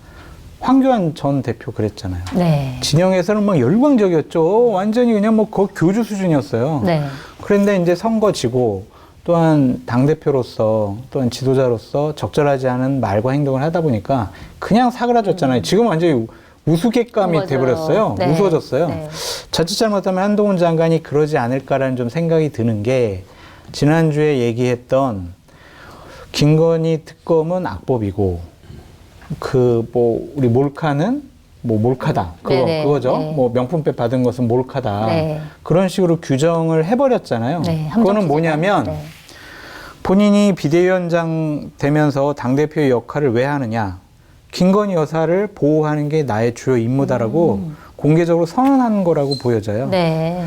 황교안 전 대표 그랬잖아요. 네. 진영에서는 뭐 열광적이었죠. 완전히 그냥 뭐 교주 수준이었어요. 네. 그런데 이제 선거 지고 또한 당대표로서 또한 지도자로서 적절하지 않은 말과 행동을 하다 보니까 그냥 사그라졌잖아요. 지금 완전히 우스갯감이 맞아요. 돼버렸어요. 네. 우스워졌어요. 네. 자칫 잘못하면 한동훈 장관이 그러지 않을까라는 좀 생각이 드는 게 지난주에 얘기했던 김건희 특검은 악법이고 우리 몰카는 뭐 몰카다. 네네. 그거죠. 네. 뭐 명품백 받은 것은 몰카다. 네. 그런 식으로 규정을 해버렸잖아요. 네. 그거는 뭐냐면 네. 본인이 비대위원장 되면서 당대표의 역할을 왜 하느냐. 김건희 여사를 보호하는 게 나의 주요 임무다라고 공개적으로 선언하는 거라고 보여져요. 네.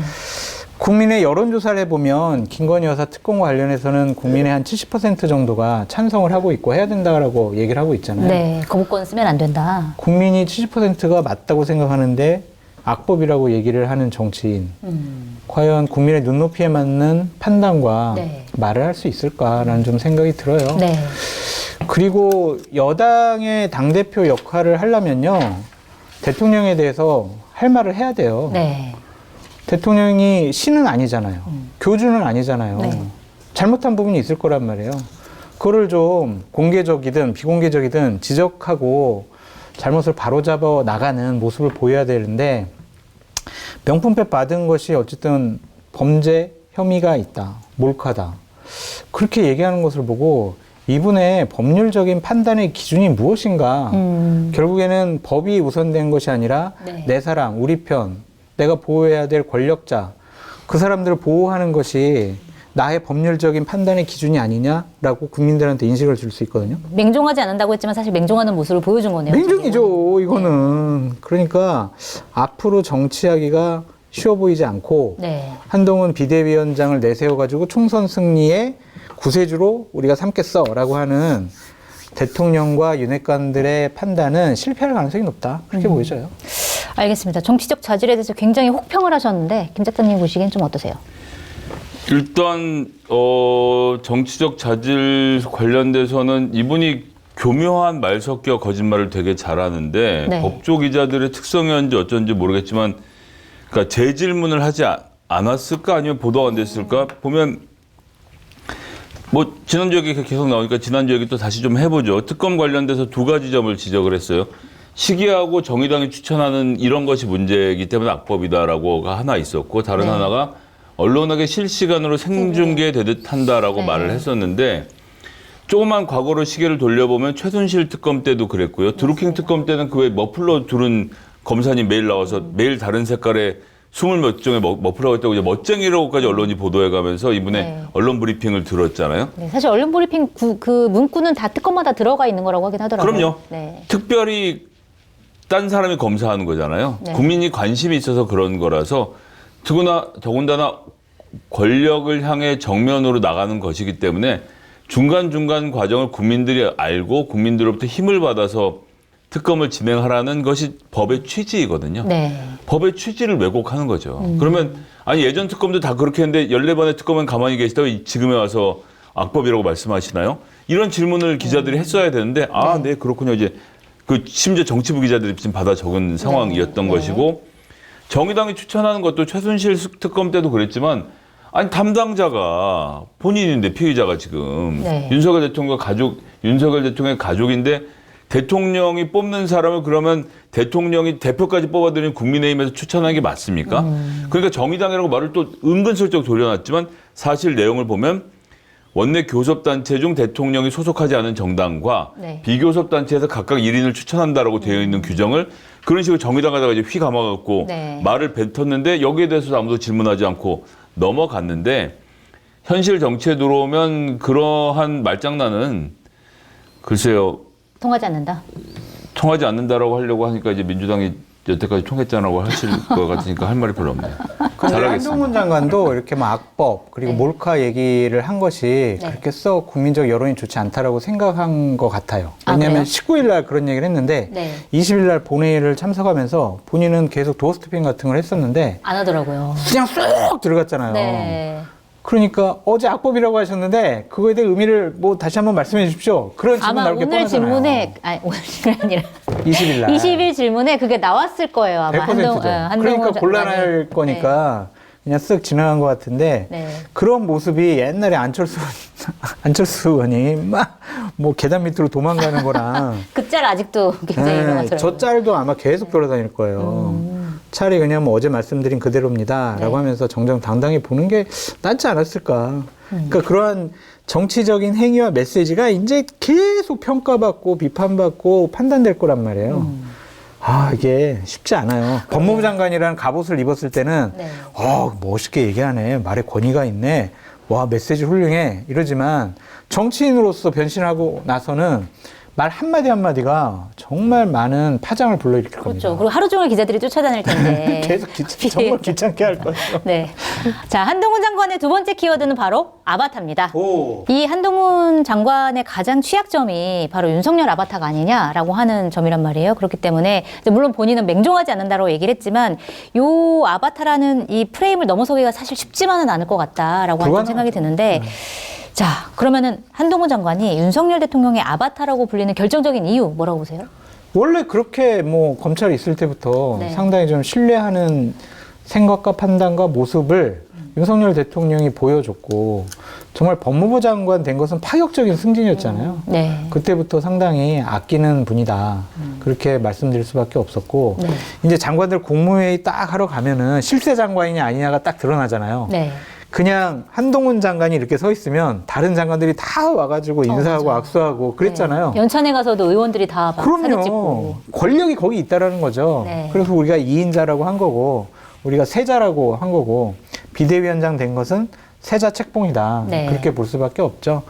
국민의 여론조사를 해보면 김건희 여사 특검과 관련해서는 국민의 한 70% 정도가 찬성을 하고 있고 해야 된다라고 얘기를 하고 있잖아요. 네. 거부권 쓰면 안 된다. 국민이 70%가 맞다고 생각하는데 악법이라고 얘기를 하는 정치인. 과연 국민의 눈높이에 맞는 판단과 네. 말을 할 수 있을까라는 좀 생각이 들어요. 네. 그리고 여당의 당대표 역할을 하려면요. 대통령에 대해서 할 말을 해야 돼요. 네. 대통령이 신은 아니잖아요. 교주는 아니잖아요. 네. 잘못한 부분이 있을 거란 말이에요. 그거를 좀 공개적이든 비공개적이든 지적하고 잘못을 바로잡아 나가는 모습을 보여야 되는데 명품백 받은 것이 어쨌든 범죄 혐의가 있다. 몰카다. 그렇게 얘기하는 것을 보고 이분의 법률적인 판단의 기준이 무엇인가. 결국에는 법이 우선된 것이 아니라 네. 내 사람, 우리 편, 내가 보호해야 될 권력자, 그 사람들을 보호하는 것이 나의 법률적인 판단의 기준이 아니냐라고 국민들한테 인식을 줄 수 있거든요. 맹종하지 않는다고 했지만 사실 맹종하는 모습을 보여준 거네요. 맹종이죠, 이거는. 그러니까 앞으로 정치하기가 쉬워 보이지 않고 네. 한동훈 비대위원장을 내세워가지고 총선 승리의 구세주로 우리가 삼겠어라고 하는 대통령과 윤핵관들의 판단은 실패할 가능성이 높다. 그렇게 보여져요. 알겠습니다. 정치적 자질에 대해서 굉장히 혹평을 하셨는데 김 작가님 보시기엔 좀 어떠세요? 일단 정치적 자질 관련돼서는 이분이 교묘한 말 섞여 거짓말을 되게 잘하는데 네. 법조 기자들의 특성이었는지 어쩐지 모르겠지만 그러니까 재질문을 하지 않았을까 아니면 보도가 안 됐을까 보면 뭐 지난주 얘기 계속 나오니까 지난주 얘기 또 다시 좀 해보죠. 특검 관련돼서 두 가지 점을 지적을 했어요. 시기하고 정의당이 추천하는 이런 것이 문제이기 때문에 악법이다라고가 하나 있었고 다른 네. 하나가 언론에게 실시간으로 생중계되듯 한다라고 네. 말을 했었는데 조그만 과거로 시계를 돌려보면 최순실 특검 때도 그랬고요. 드루킹 특검 때는 그 왜 머플러 두른 검사님 매일 나와서 매일 다른 색깔의 20몇 종의 머플러가 있다고 이제 멋쟁이라고까지 언론이 보도해가면서 이분의 네. 언론 브리핑을 들었잖아요. 네, 사실 언론 브리핑 그 문구는 다 특검마다 들어가 있는 거라고 하긴 하더라고요. 그럼요. 네. 특별히 딴 사람이 검사하는 거잖아요. 네. 국민이 관심이 있어서 그런 거라서 더군다나 권력을 향해 정면으로 나가는 것이기 때문에 중간중간 과정을 국민들이 알고 국민들로부터 힘을 받아서 특검을 진행하라는 것이 법의 취지이거든요. 네. 법의 취지를 왜곡하는 거죠. 그러면 아니 예전 특검도 다 그렇게 했는데 14번의 특검은 가만히 계시다가 지금에 와서 악법이라고 말씀하시나요? 이런 질문을 기자들이 했어야 되는데 네 그렇군요. 이제 그 심지어 정치부 기자들이 지금 받아 적은 상황이었던 네. 것이고 정의당이 추천하는 것도 최순실 특검 때도 그랬지만 아니 담당자가 본인인데 피의자가 지금 네. 윤석열 대통령의 가족인데 대통령이 뽑는 사람을 그러면 대통령이 대표까지 뽑아들인 국민의힘에서 추천하는 게 맞습니까? 그러니까 정의당이라고 말을 또 은근슬쩍 돌려놨지만 사실 내용을 보면 원내 교섭단체 중 대통령이 소속하지 않은 정당과 네. 비교섭단체에서 각각 1인을 추천한다라고 되어 있는 규정을 그런 식으로 정의당에다가 이제 휘 감아갖고 네. 말을 뱉었는데 여기에 대해서 아무도 질문하지 않고 넘어갔는데 현실 정치에 들어오면 그러한 말장난은 글쎄요. 통하지 않는다. 통하지 않는다라고 하려고 하니까 이제 민주당이 여태까지 통했잖아고 하실 것 같으니까 할 말이 별로 없네요. 근데 잘하겠습니다. 한동훈 장관도 이렇게 막 악법 그리고 네. 몰카 얘기를 한 것이 네. 그렇게 썩 국민적 여론이 좋지 않다라고 생각한 것 같아요. 아, 왜냐하면 그래요? 19일 날 그런 얘기를 했는데 네. 20일 날 본회의를 참석하면서 본인은 계속 도어스태핑 같은 걸 했었는데 안 하더라고요. 그냥 쏙 들어갔잖아요. 네. 그러니까 어제 악법이라고 하셨는데 그거에 대해 의미를 뭐 다시 한번 말씀해 주십시오. 그런 질문 아마 나올 게 오늘 뻔하잖아요. 질문에 아니 오늘 질문이 아니라 20일 날 20일 질문에 그게 나왔을 거예요. 아마 100%죠. 그러니까 곤란할 거니까 그냥 쓱 지나간 것 같은데 네. 그런 모습이 옛날에 안철수 의원이 막 뭐 계단 밑으로 도망가는 거랑 그 짤 아직도 굉장히 유명하더라고요. 저 짤도 아마 계속 돌아다닐 거예요. 차라리 그냥 뭐 어제 말씀드린 그대로입니다라고 네. 하면서 정정당당히 보는 게 낫지 않았을까. 그러니까 그러한 정치적인 행위와 메시지가 이제 계속 평가받고 비판받고 판단될 거란 말이에요. 아, 이게 쉽지 않아요. 법무부 장관이라는 갑옷을 입었을 때는, 네. 멋있게 얘기하네. 말에 권위가 있네. 와, 메시지 훌륭해. 이러지만 정치인으로서 변신하고 나서는 말 한마디 한마디가 정말 많은 파장을 불러일으킬 겁니다. 그렇죠. 그리고 하루 종일 기자들이 쫓아다닐 텐데. 계속 정말 귀찮게 할 거예요. 네. 자, 한동훈 장관의 두 번째 키워드는 바로 아바타입니다. 오. 이 한동훈 장관의 가장 취약점이 바로 윤석열 아바타가 아니냐라고 하는 점이란 말이에요. 그렇기 때문에 이제 물론 본인은 맹종하지 않는다고 얘기를 했지만 요 아바타라는 이 프레임을 넘어서기가 사실 쉽지만은 않을 것 같다라고 하는 생각이 드는데 자, 그러면은 한동훈 장관이 윤석열 대통령의 아바타라고 불리는 결정적인 이유 뭐라고 보세요? 원래 그렇게 뭐 검찰이 있을 때부터 네. 상당히 좀 신뢰하는 생각과 판단과 모습을 윤석열 대통령이 보여줬고 정말 법무부 장관 된 것은 파격적인 승진이었잖아요. 네. 그때부터 상당히 아끼는 분이다. 그렇게 말씀드릴 수밖에 없었고 네. 이제 장관들 국무회의 딱 하러 가면은 실세 장관이냐 아니냐가 딱 드러나잖아요. 네. 그냥 한동훈 장관이 이렇게 서 있으면 다른 장관들이 다 와가지고 인사하고 맞아요. 악수하고 그랬잖아요. 네. 연찬에 가서도 의원들이 다 막 사진 찍고. 그럼요. 권력이 거기 있다라는 거죠. 네. 그래서 우리가 2인자라고 한 거고, 우리가 세자라고 한 거고, 비대위원장 된 것은 세자 책봉이다. 네. 그렇게 볼 수밖에 없죠.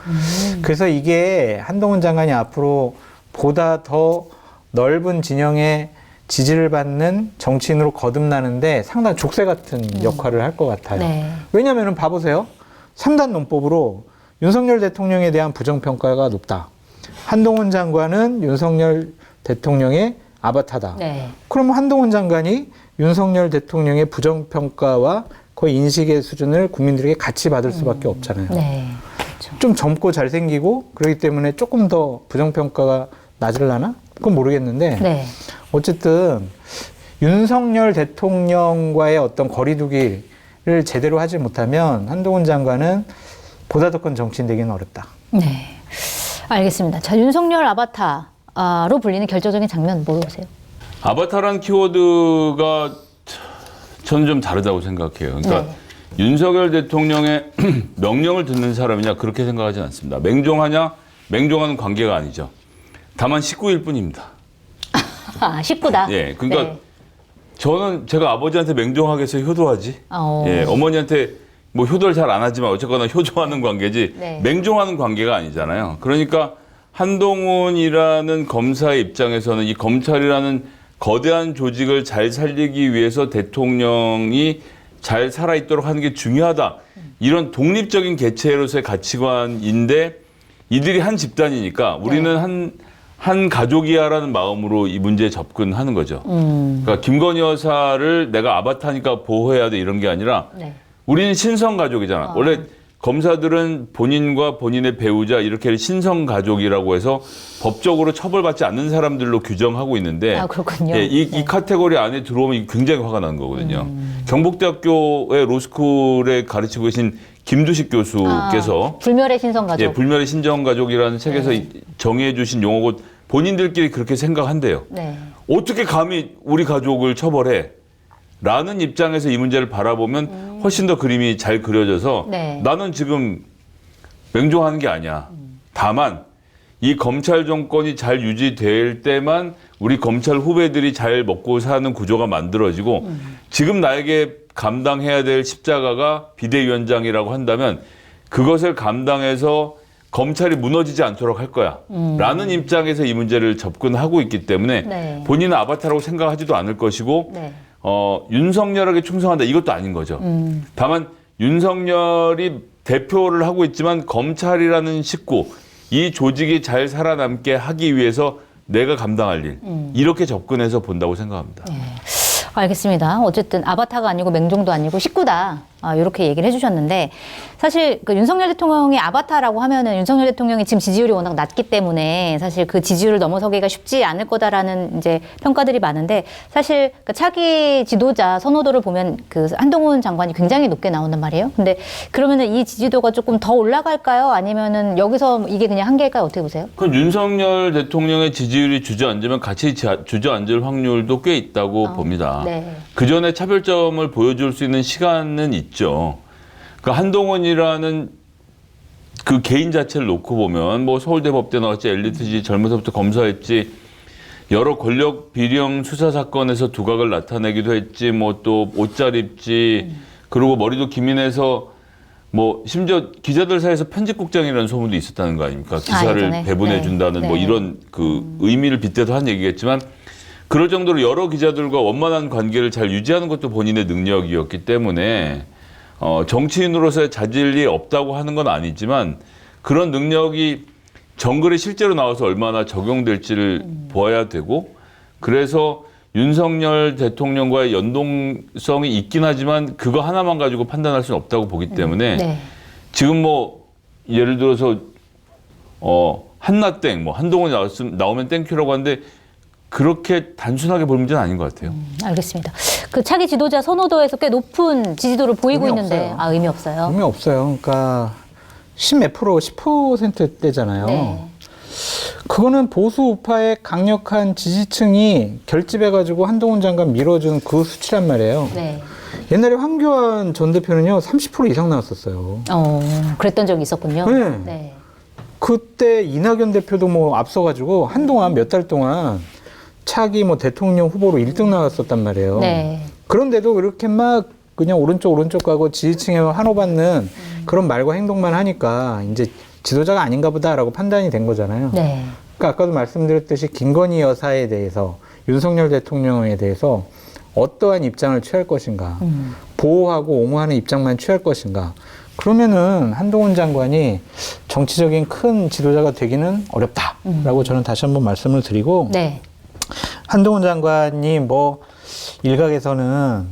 그래서 이게 한동훈 장관이 앞으로 보다 더 넓은 진영의 지지를 받는 정치인으로 거듭나는데 상당히 족쇄 같은 역할을 할 것 같아요. 네. 왜냐하면 봐보세요. 3단 논법으로 윤석열 대통령에 대한 부정평가가 높다. 한동훈 장관은 윤석열 대통령의 아바타다. 네. 그러면 한동훈 장관이 윤석열 대통령의 부정평가와 거의 인식의 수준을 국민들에게 같이 받을 수밖에 없잖아요. 네. 그렇죠. 좀 젊고 잘생기고 그렇기 때문에 조금 더 부정평가가 낮으려나? 그건 모르겠는데 네. 어쨌든 윤석열 대통령과의 어떤 거리두기를 제대로 하지 못하면 한동훈 장관은 보다 더 큰 정치인 되기는 어렵다. 네. 알겠습니다. 자, 윤석열 아바타로 불리는 결정적인 장면 뭐 보세요? 아바타란 키워드가 저는 좀 다르다고 생각해요. 그러니까 네. 윤석열 대통령의 명령을 듣는 사람이냐 그렇게 생각하지는 않습니다. 맹종하냐? 맹종하는 관계가 아니죠. 다만 19일 뿐입니다. 아, 19다. 예, 그러니까 네. 저는 제가 아버지한테 맹종하게 해서 효도하지. 예, 어머니한테 뭐 효도를 잘 안 하지만 어쨌거나 효도하는 관계지 네. 맹종하는 관계가 아니잖아요. 그러니까 한동훈이라는 검사의 입장에서는 이 검찰이라는 거대한 조직을 잘 살리기 위해서 대통령이 잘 살아있도록 하는 게 중요하다. 이런 독립적인 개체로서의 가치관인데 이들이 한 집단이니까 우리는 한 가족이야라는 마음으로 이 문제에 접근하는 거죠. 그러니까 김건희 여사를 내가 아바타니까 보호해야 돼 이런 게 아니라 네. 우리는 신성 가족이잖아. 원래 검사들은 본인과 본인의 배우자 이렇게 신성 가족이라고 해서 법적으로 처벌받지 않는 사람들로 규정하고 있는데 아, 그렇군요. 예, 이 카테고리 안에 들어오면 굉장히 화가 나는 거거든요. 경북대학교의 로스쿨에 가르치고 계신 김두식 교수께서 불멸의 신성가족. 예, 불멸의 신성가족이라는 책에서 정의해 주신 용어고 본인들끼리 그렇게 생각한대요. 네. 어떻게 감히 우리 가족을 처벌해? 라는 입장에서 이 문제를 바라보면 훨씬 더 그림이 잘 그려져서 네. 나는 지금 맹종하는 게 아니야. 다만 이 검찰 정권이 잘 유지될 때만 우리 검찰 후배들이 잘 먹고 사는 구조가 만들어지고 지금 나에게 감당해야 될 십자가가 비대위원장이라고 한다면 그것을 감당해서 검찰이 무너지지 않도록 할 거야. 라는 입장에서 이 문제를 접근하고 있기 때문에 네. 본인은 아바타라고 생각하지도 않을 것이고 네. 윤석열에게 충성한다 이것도 아닌 거죠. 다만 윤석열이 대표를 하고 있지만 검찰이라는 식구 이 조직이 잘 살아남게 하기 위해서 내가 감당할 일 이렇게 접근해서 본다고 생각합니다. 알겠습니다. 어쨌든 아바타가 아니고 맹종도 아니고 식구다. 이렇게 얘기를 해주셨는데 사실 그 윤석열 대통령이 아바타라고 하면은 윤석열 대통령이 지금 지지율이 워낙 낮기 때문에 사실 그 지지율을 넘어서기가 쉽지 않을 거다라는 이제 평가들이 많은데 사실 그 차기 지도자 선호도를 보면 그 한동훈 장관이 굉장히 높게 나온단 말이에요. 근데 그러면은 이 지지도가 조금 더 올라갈까요? 아니면은 여기서 이게 그냥 한계일까요? 어떻게 보세요? 그럼 윤석열 대통령의 지지율이 주저앉으면 같이 주저앉을 확률도 꽤 있다고 봅니다. 네. 그 전에 차별점을 보여줄 수 있는 시간은 있죠. 그 한동훈이라는 그 개인 자체를 놓고 보면 뭐 서울대 법대 나왔지 엘리트지 젊어서부터 검사했지 여러 권력 비리형 수사 사건에서 두각을 나타내기도 했지 뭐 또 옷 잘 입지 그리고 머리도 기민해서 뭐 심지어 기자들 사이에서 편집국장이라는 소문도 있었다는 거 아닙니까? 기사를 예전에? 배분해 준다는 네. 뭐 네. 이런 그 의미를 빗대서 한 얘기겠지만 그럴 정도로 여러 기자들과 원만한 관계를 잘 유지하는 것도 본인의 능력이었기 때문에 정치인으로서의 자질이 없다고 하는 건 아니지만 그런 능력이 정글에 실제로 나와서 얼마나 적용될지를 보아야 되고 그래서 윤석열 대통령과의 연동성이 있긴 하지만 그거 하나만 가지고 판단할 수는 없다고 보기 때문에 네. 지금 뭐 예를 들어서 한나땡 뭐 한동훈이 나오면 땡큐라고 하는데 그렇게 단순하게 볼 문제는 아닌 것 같아요. 알겠습니다. 그 차기 지도자 선호도에서 꽤 높은 지지도를 보이고 의미 있는데 없어요. 의미 없어요. 의미 없어요. 그러니까 10몇 프로, 10%대잖아요. 네. 그거는 보수 우파의 강력한 지지층이 결집해가지고 한동훈 장관 밀어준 그 수치란 말이에요. 네. 옛날에 황교안 전 대표는요, 30% 이상 나왔었어요. 그랬던 적이 있었군요. 네. 네. 그때 이낙연 대표도 뭐 앞서가지고 한동안 몇 달 동안 차기 뭐 대통령 후보로 1등 나왔었단 말이에요. 네. 그런데도 그렇게 막 그냥 오른쪽 가고 지지층에 환호받는 그런 말과 행동만 하니까 이제 지도자가 아닌가 보다라고 판단이 된 거잖아요. 네. 그러니까 아까도 말씀드렸듯이 김건희 여사에 대해서 윤석열 대통령에 대해서 어떠한 입장을 취할 것인가, 보호하고 옹호하는 입장만 취할 것인가. 그러면은 한동훈 장관이 정치적인 큰 지도자가 되기는 어렵다라고 저는 다시 한번 말씀을 드리고 네. 한동훈 장관이 뭐 일각에서는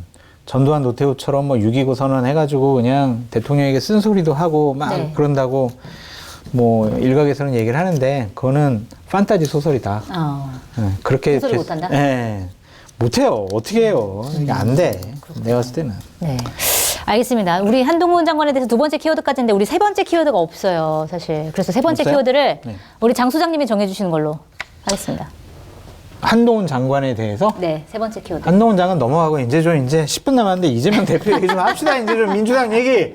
전두환 노태우처럼 뭐 6.29 선언해가지고 그냥 대통령에게 쓴소리도 하고 막 네. 그런다고 뭐 일각에서는 얘기를 하는데 그거는 판타지 소설이다. 예, 그렇게 소설이 못한다? 예, 못해요. 어떻게 해요? 이게 안 돼. 내가 봤을 때는. 네. 알겠습니다. 우리 한동훈 장관에 대해서 두 번째 키워드까지 했는데 우리 세 번째 키워드가 없어요, 사실. 그래서 세 번째 없어요? 키워드를 네. 우리 장 소장님이 정해주시는 걸로 하겠습니다. 한동훈 장관에 대해서 네, 세 번째 키워드. 한동훈 장관 넘어가고 이제 10분 남았는데 이재명 대표 얘기 좀 합시다. 이제 좀 민주당 얘기.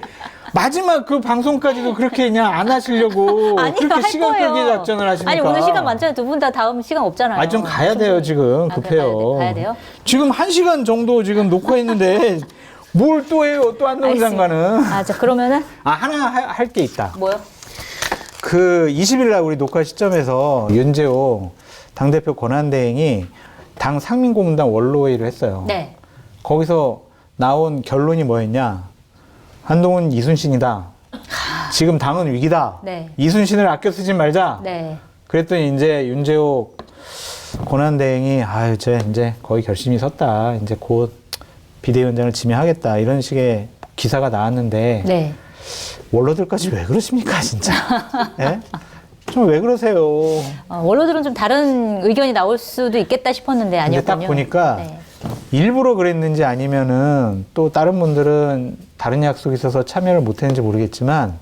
마지막 그 방송까지도 그렇게 그냥 안 하시려고 아니요, 그렇게 할 시간 거예요. 끌기 작전을 하십니까? 아니, 오늘 시간 많잖아요. 두 분 다 다음 시간 없잖아요. 아, 좀 가야 돼요, 지금. 아, 급해요. 가야 돼요? 지금 1시간 정도 지금 녹화했는데 뭘 또 해요, 또 한동훈 알겠습니다. 장관은. 아, 자, 그러면은 아, 하나 할 게 있다. 뭐요? 그 20일 날 우리 녹화 시점에서 윤재호 당대표 권한대행이 당 상민고문단 원로회의를 했어요. 네. 거기서 나온 결론이 뭐였냐? 한동훈 이순신이다. 지금 당은 위기다. 네. 이순신을 아껴 쓰지 말자. 네. 그랬더니 이제 윤재호 권한대행이 아유, 이제 거의 결심이 섰다. 이제 곧 비대위원장을 지명하겠다. 이런 식의 기사가 나왔는데 네. 원로들까지 왜 그러십니까, 진짜? 예? 좀 왜 그러세요? 원로들은 좀 다른 의견이 나올 수도 있겠다 싶었는데 근데 아니었군요. 딱 보니까 네. 일부러 그랬는지 아니면은 또 다른 분들은 다른 약속이 있어서 참여를 못했는지 모르겠지만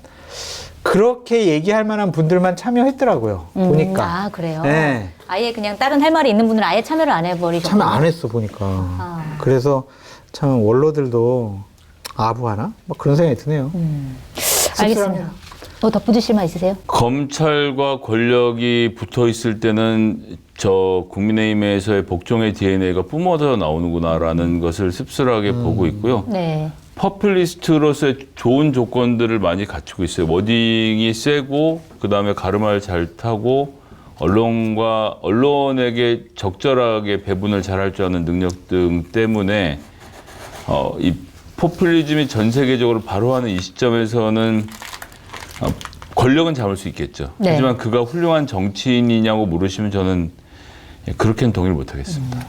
그렇게 얘기할 만한 분들만 참여했더라고요. 보니까. 아, 그래요? 네. 아예 그냥 다른 할 말이 있는 분들은 아예 참여를 안 해버리셨군요. 참여 안 했어, 보니까. 그래서 참 원로들도 아부하나? 뭐 그런 생각이 드네요. 알겠습니다. 덧붙이실 말 있으세요? 검찰과 권력이 붙어 있을 때는 저 국민의힘에서의 복종의 DNA가 뿜어져 나오는구나라는 것을 씁쓸하게 보고 있고요. 네. 퍼플리스트로서의 좋은 조건들을 많이 갖추고 있어요. 워딩이 세고 그다음에 가르마를 잘 타고 언론에게 적절하게 배분을 잘할 줄 아는 능력 등 때문에 이 포퓰리즘이 전 세계적으로 발호하는 이 시점에서는 권력은 잡을 수 있겠죠. 네. 하지만 그가 훌륭한 정치인이냐고 물으시면 저는 그렇게는 동의를 못하겠습니다.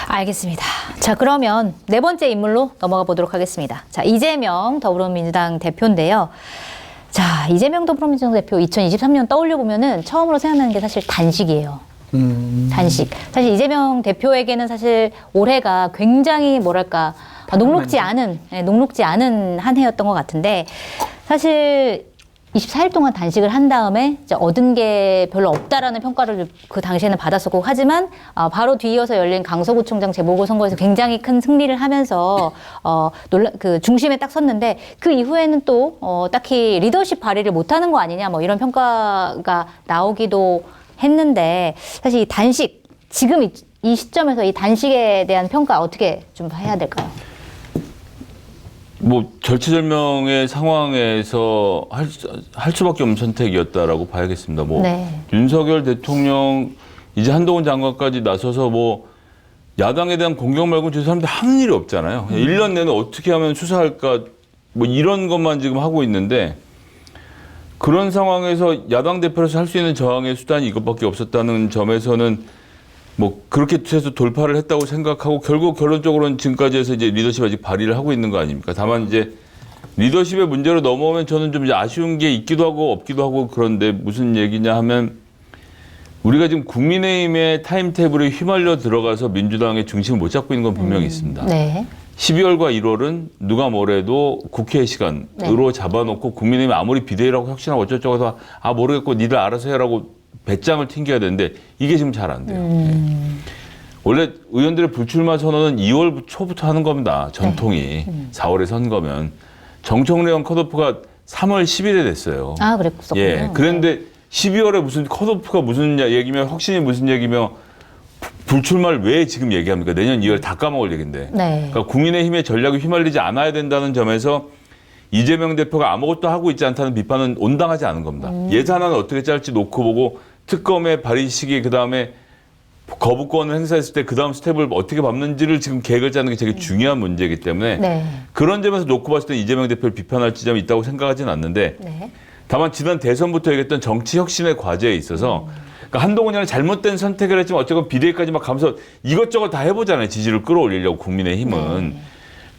알겠습니다. 자, 그러면 네 번째 인물로 넘어가 보도록 하겠습니다. 자, 이재명 더불어민주당 대표인데요. 자, 이재명 더불어민주당 대표 2023년 떠올려 보면은 처음으로 생각나는 게 사실 단식이에요. 단식. 사실 이재명 대표에게는 사실 올해가 굉장히 뭐랄까 녹록지 않은 한 해였던 것 같은데 사실 24일 동안 단식을 한 다음에 이제 얻은 게 별로 없다라는 평가를 그 당시에는 받았었고 하지만 바로 뒤이어서 열린 강서구청장 재보궐선거에서 굉장히 큰 승리를 하면서 그 중심에 딱 섰는데 그 이후에는 또 딱히 리더십 발휘를 못하는 거 아니냐 뭐 이런 평가가 나오기도 했는데 사실 이 단식 지금 이 시점에서 이 단식에 대한 평가 어떻게 좀 해야 될까요? 뭐 절체절명의 상황에서 할 수밖에 없는 선택이었다라고 봐야겠습니다. 뭐 네. 윤석열 대통령 이제 한동훈 장관까지 나서서 뭐 야당에 대한 공격 말고 저 사람들 하는 일이 없잖아요. 1년 내내 어떻게 하면 수사할까 뭐 이런 것만 지금 하고 있는데 그런 상황에서 야당 대표로서 할 수 있는 저항의 수단이 이것밖에 없었다는 점에서는 뭐 그렇게 해서 돌파를 했다고 생각하고 결국 결론적으로는 지금까지 해서 이제 리더십 아직 발휘를 하고 있는 거 아닙니까? 다만 이제 리더십의 문제로 넘어오면 저는 좀 이제 아쉬운 게 있기도 하고 없기도 하고 그런데 무슨 얘기냐 하면 우리가 지금 국민의힘의 타임테이블에 휘말려 들어가서 민주당의 중심을 못 잡고 있는 건 분명히 있습니다. 네. 12월과 1월은 누가 뭐래도 국회 시간으로 잡아놓고 국민의힘이 아무리 비대위라고 혁신하고 어쩌고저쩌고 해서 모르겠고 니들 알아서 해라고 배짱을 튕겨야 되는데 이게 지금 잘 안 돼요. 원래 의원들의 불출마 선언은 2월 초부터 하는 겁니다. 전통이. 4월에 선거면. 정청래 의원 컷오프가 3월 10일에 됐어요. 아, 그랬었군요. 예. 그런데 12월에 무슨 컷오프가 무슨 얘기며 혁신이 무슨 얘기며 불출마를 왜 지금 얘기합니까? 내년 2월 다 까먹을 얘기인데. 네. 그러니까 국민의힘의 전략이 휘말리지 않아야 된다는 점에서 이재명 대표가 아무것도 하고 있지 않다는 비판은 온당하지 않은 겁니다. 예산안을 어떻게 짤지 놓고 보고 특검의 발의 시기 그다음에 거부권을 행사했을 때 그다음 스텝을 어떻게 밟는지를 지금 계획을 짜는 게 되게 중요한 문제이기 때문에 네. 그런 점에서 놓고 봤을 때 이재명 대표를 비판할 지점이 있다고 생각하지는 않는데 네. 다만 지난 대선부터 얘기했던 정치 혁신의 과제에 있어서 그러니까 한동훈 의원이 잘못된 선택을 했지만 어쨌건 비대위까지 막 가면서 이것저것 다 해보잖아요. 지지를 끌어올리려고 국민의힘은.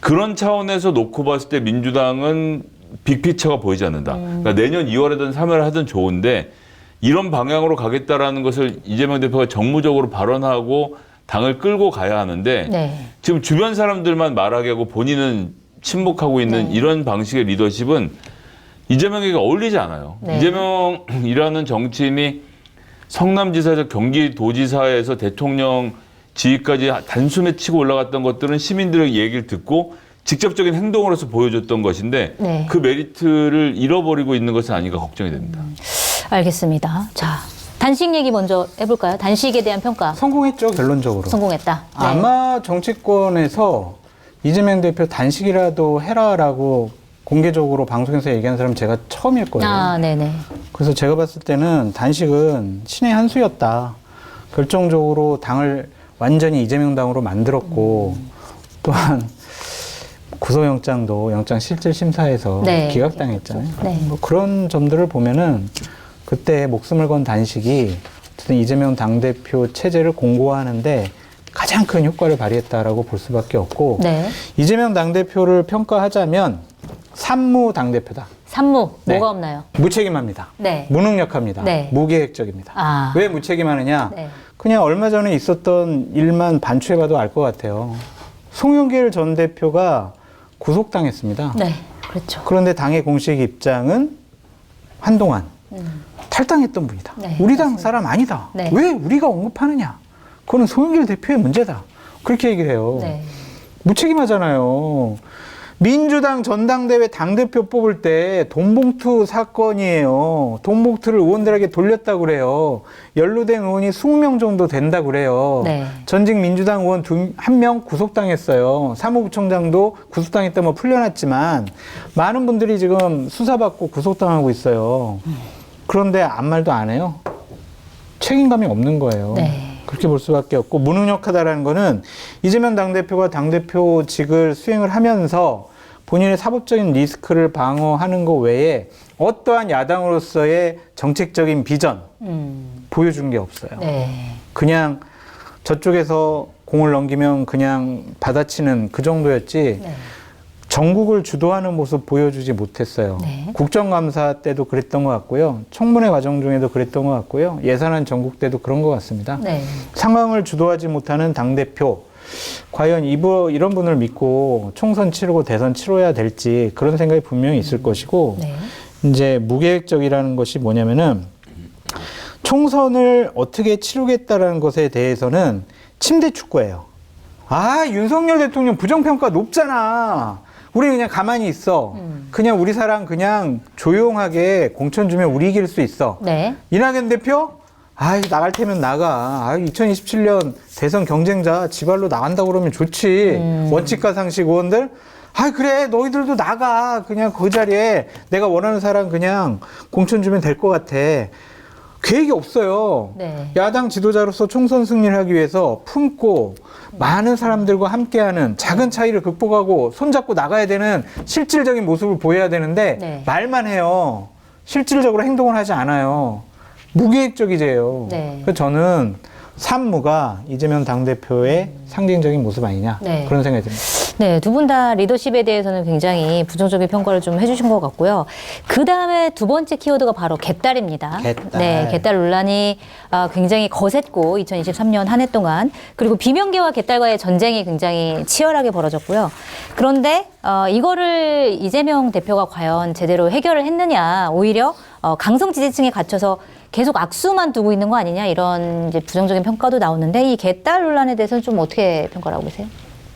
그런 차원에서 놓고 봤을 때 민주당은 빅피처가 보이지 않는다. 그러니까 내년 2월이든 3월에 하든 좋은데 이런 방향으로 가겠다라는 것을 이재명 대표가 정무적으로 발언하고 당을 끌고 가야 하는데 네. 지금 주변 사람들만 말하게 하고 본인은 침묵하고 있는 이런 방식의 리더십은 이재명에게 어울리지 않아요. 네. 이재명이라는 정치인이 성남지사에서 경기도지사에서 대통령 지위까지 단숨에 치고 올라갔던 것들은 시민들의 얘기를 듣고 직접적인 행동으로서 보여줬던 것인데 네. 그 메리트를 잃어버리고 있는 것은 아닌가 걱정이 됩니다. 알겠습니다. 자, 단식 얘기 먼저 해볼까요? 단식에 대한 평가. 성공했죠, 결론적으로. 성공했다. 네. 아마 정치권에서 이재명 대표 단식이라도 해라라고 공개적으로 방송에서 얘기한 사람 제가 처음일 거예요. 아, 네네. 그래서 제가 봤을 때는 단식은 신의 한 수였다. 결정적으로 당을 완전히 이재명 당으로 만들었고 또한 구속영장도 영장실질심사에서 네. 기각당했잖아요. 네. 뭐 그런 점들을 보면은 그때 목숨을 건 단식이 어쨌든 이재명 당대표 체제를 공고화하는데 가장 큰 효과를 발휘했다라고 볼 수밖에 없고 네. 이재명 당대표를 평가하자면 산무 당대표다. 산무, 네. 뭐가 없나요? 무책임합니다. 네. 무능력합니다. 네. 무계획적입니다. 아. 왜 무책임하느냐? 네. 그냥 얼마 전에 있었던 일만 반추해봐도 알 것 같아요. 송영길 전 대표가 구속당했습니다. 네. 그렇죠. 그런데 당의 공식 입장은 한동안 탈당했던 분이다. 네, 우리 당 맞습니다. 사람 아니다. 네. 왜 우리가 언급하느냐? 그거는 송영길 대표의 문제다. 그렇게 얘기를 해요. 네. 무책임하잖아요. 민주당 전당대회 당대표 뽑을 때 돈봉투 사건이에요. 돈봉투를 의원들에게 돌렸다고 그래요. 연루된 의원이 20명 정도 된다고 그래요. 네. 전직 민주당 의원 1명 구속당했어요. 사무부총장도 구속당했다 뭐 풀려났지만 많은 분들이 지금 수사받고 구속당하고 있어요. 그런데 아무 말도 안 해요. 책임감이 없는 거예요. 네. 그렇게 볼 수밖에 없고 무능력하다라는 거는 이재명 당대표가 당대표직을 수행을 하면서 본인의 사법적인 리스크를 방어하는 것 외에 어떠한 야당으로서의 정책적인 비전 보여준 게 없어요. 네. 그냥 저쪽에서 공을 넘기면 그냥 받아치는 그 정도였지 네. 전국을 주도하는 모습 보여주지 못했어요. 네. 국정감사 때도 그랬던 것 같고요. 청문회 과정 중에도 그랬던 것 같고요. 예산안 전국 때도 그런 것 같습니다. 네. 상황을 주도하지 못하는 당대표, 과연 이런 분을 믿고 총선 치르고 대선 치러야 될지 그런 생각이 분명히 있을 것이고 네. 이제 무계획적이라는 것이 뭐냐면은 총선을 어떻게 치르겠다라는 것에 대해서는 침대 축구예요. 아, 윤석열 대통령 부정평가 높잖아. 우리 그냥 가만히 있어. 그냥 우리 사람 그냥 조용하게 공천 주면 우리 이길 수 있어. 네. 이낙연 대표? 아이, 나갈 테면 나가. 아이, 2027년 대선 경쟁자 지발로 나간다고 그러면 좋지. 원칙과 상식 의원들? 아, 그래. 너희들도 나가. 그냥 그 자리에 내가 원하는 사람 그냥 공천 주면 될 것 같아. 계획이 없어요. 네. 야당 지도자로서 총선 승리를 하기 위해서 품고 많은 사람들과 함께하는 작은 차이를 극복하고 손잡고 나가야 되는 실질적인 모습을 보여야 되는데 네. 말만 해요. 실질적으로 행동을 하지 않아요. 무계획적이제요. 네. 그래서 저는 산무가 이재명 당대표의 상징적인 모습 아니냐 네. 그런 생각이 듭니다. 네, 두 분 다 리더십에 대해서는 굉장히 부정적인 평가를 좀 해주신 것 같고요. 그 다음에 두 번째 키워드가 바로 개딸입니다. 개딸. 네, 개딸 논란이 굉장히 거셌고 2023년 한 해 동안 그리고 비명계와 개딸과의 전쟁이 굉장히 치열하게 벌어졌고요. 그런데 이거를 이재명 대표가 과연 제대로 해결을 했느냐, 오히려 강성 지지층에 갇혀서 계속 악수만 두고 있는 거 아니냐 이런 이제 부정적인 평가도 나오는데 이 개딸 논란에 대해서는 좀 어떻게 평가를 하고 계세요?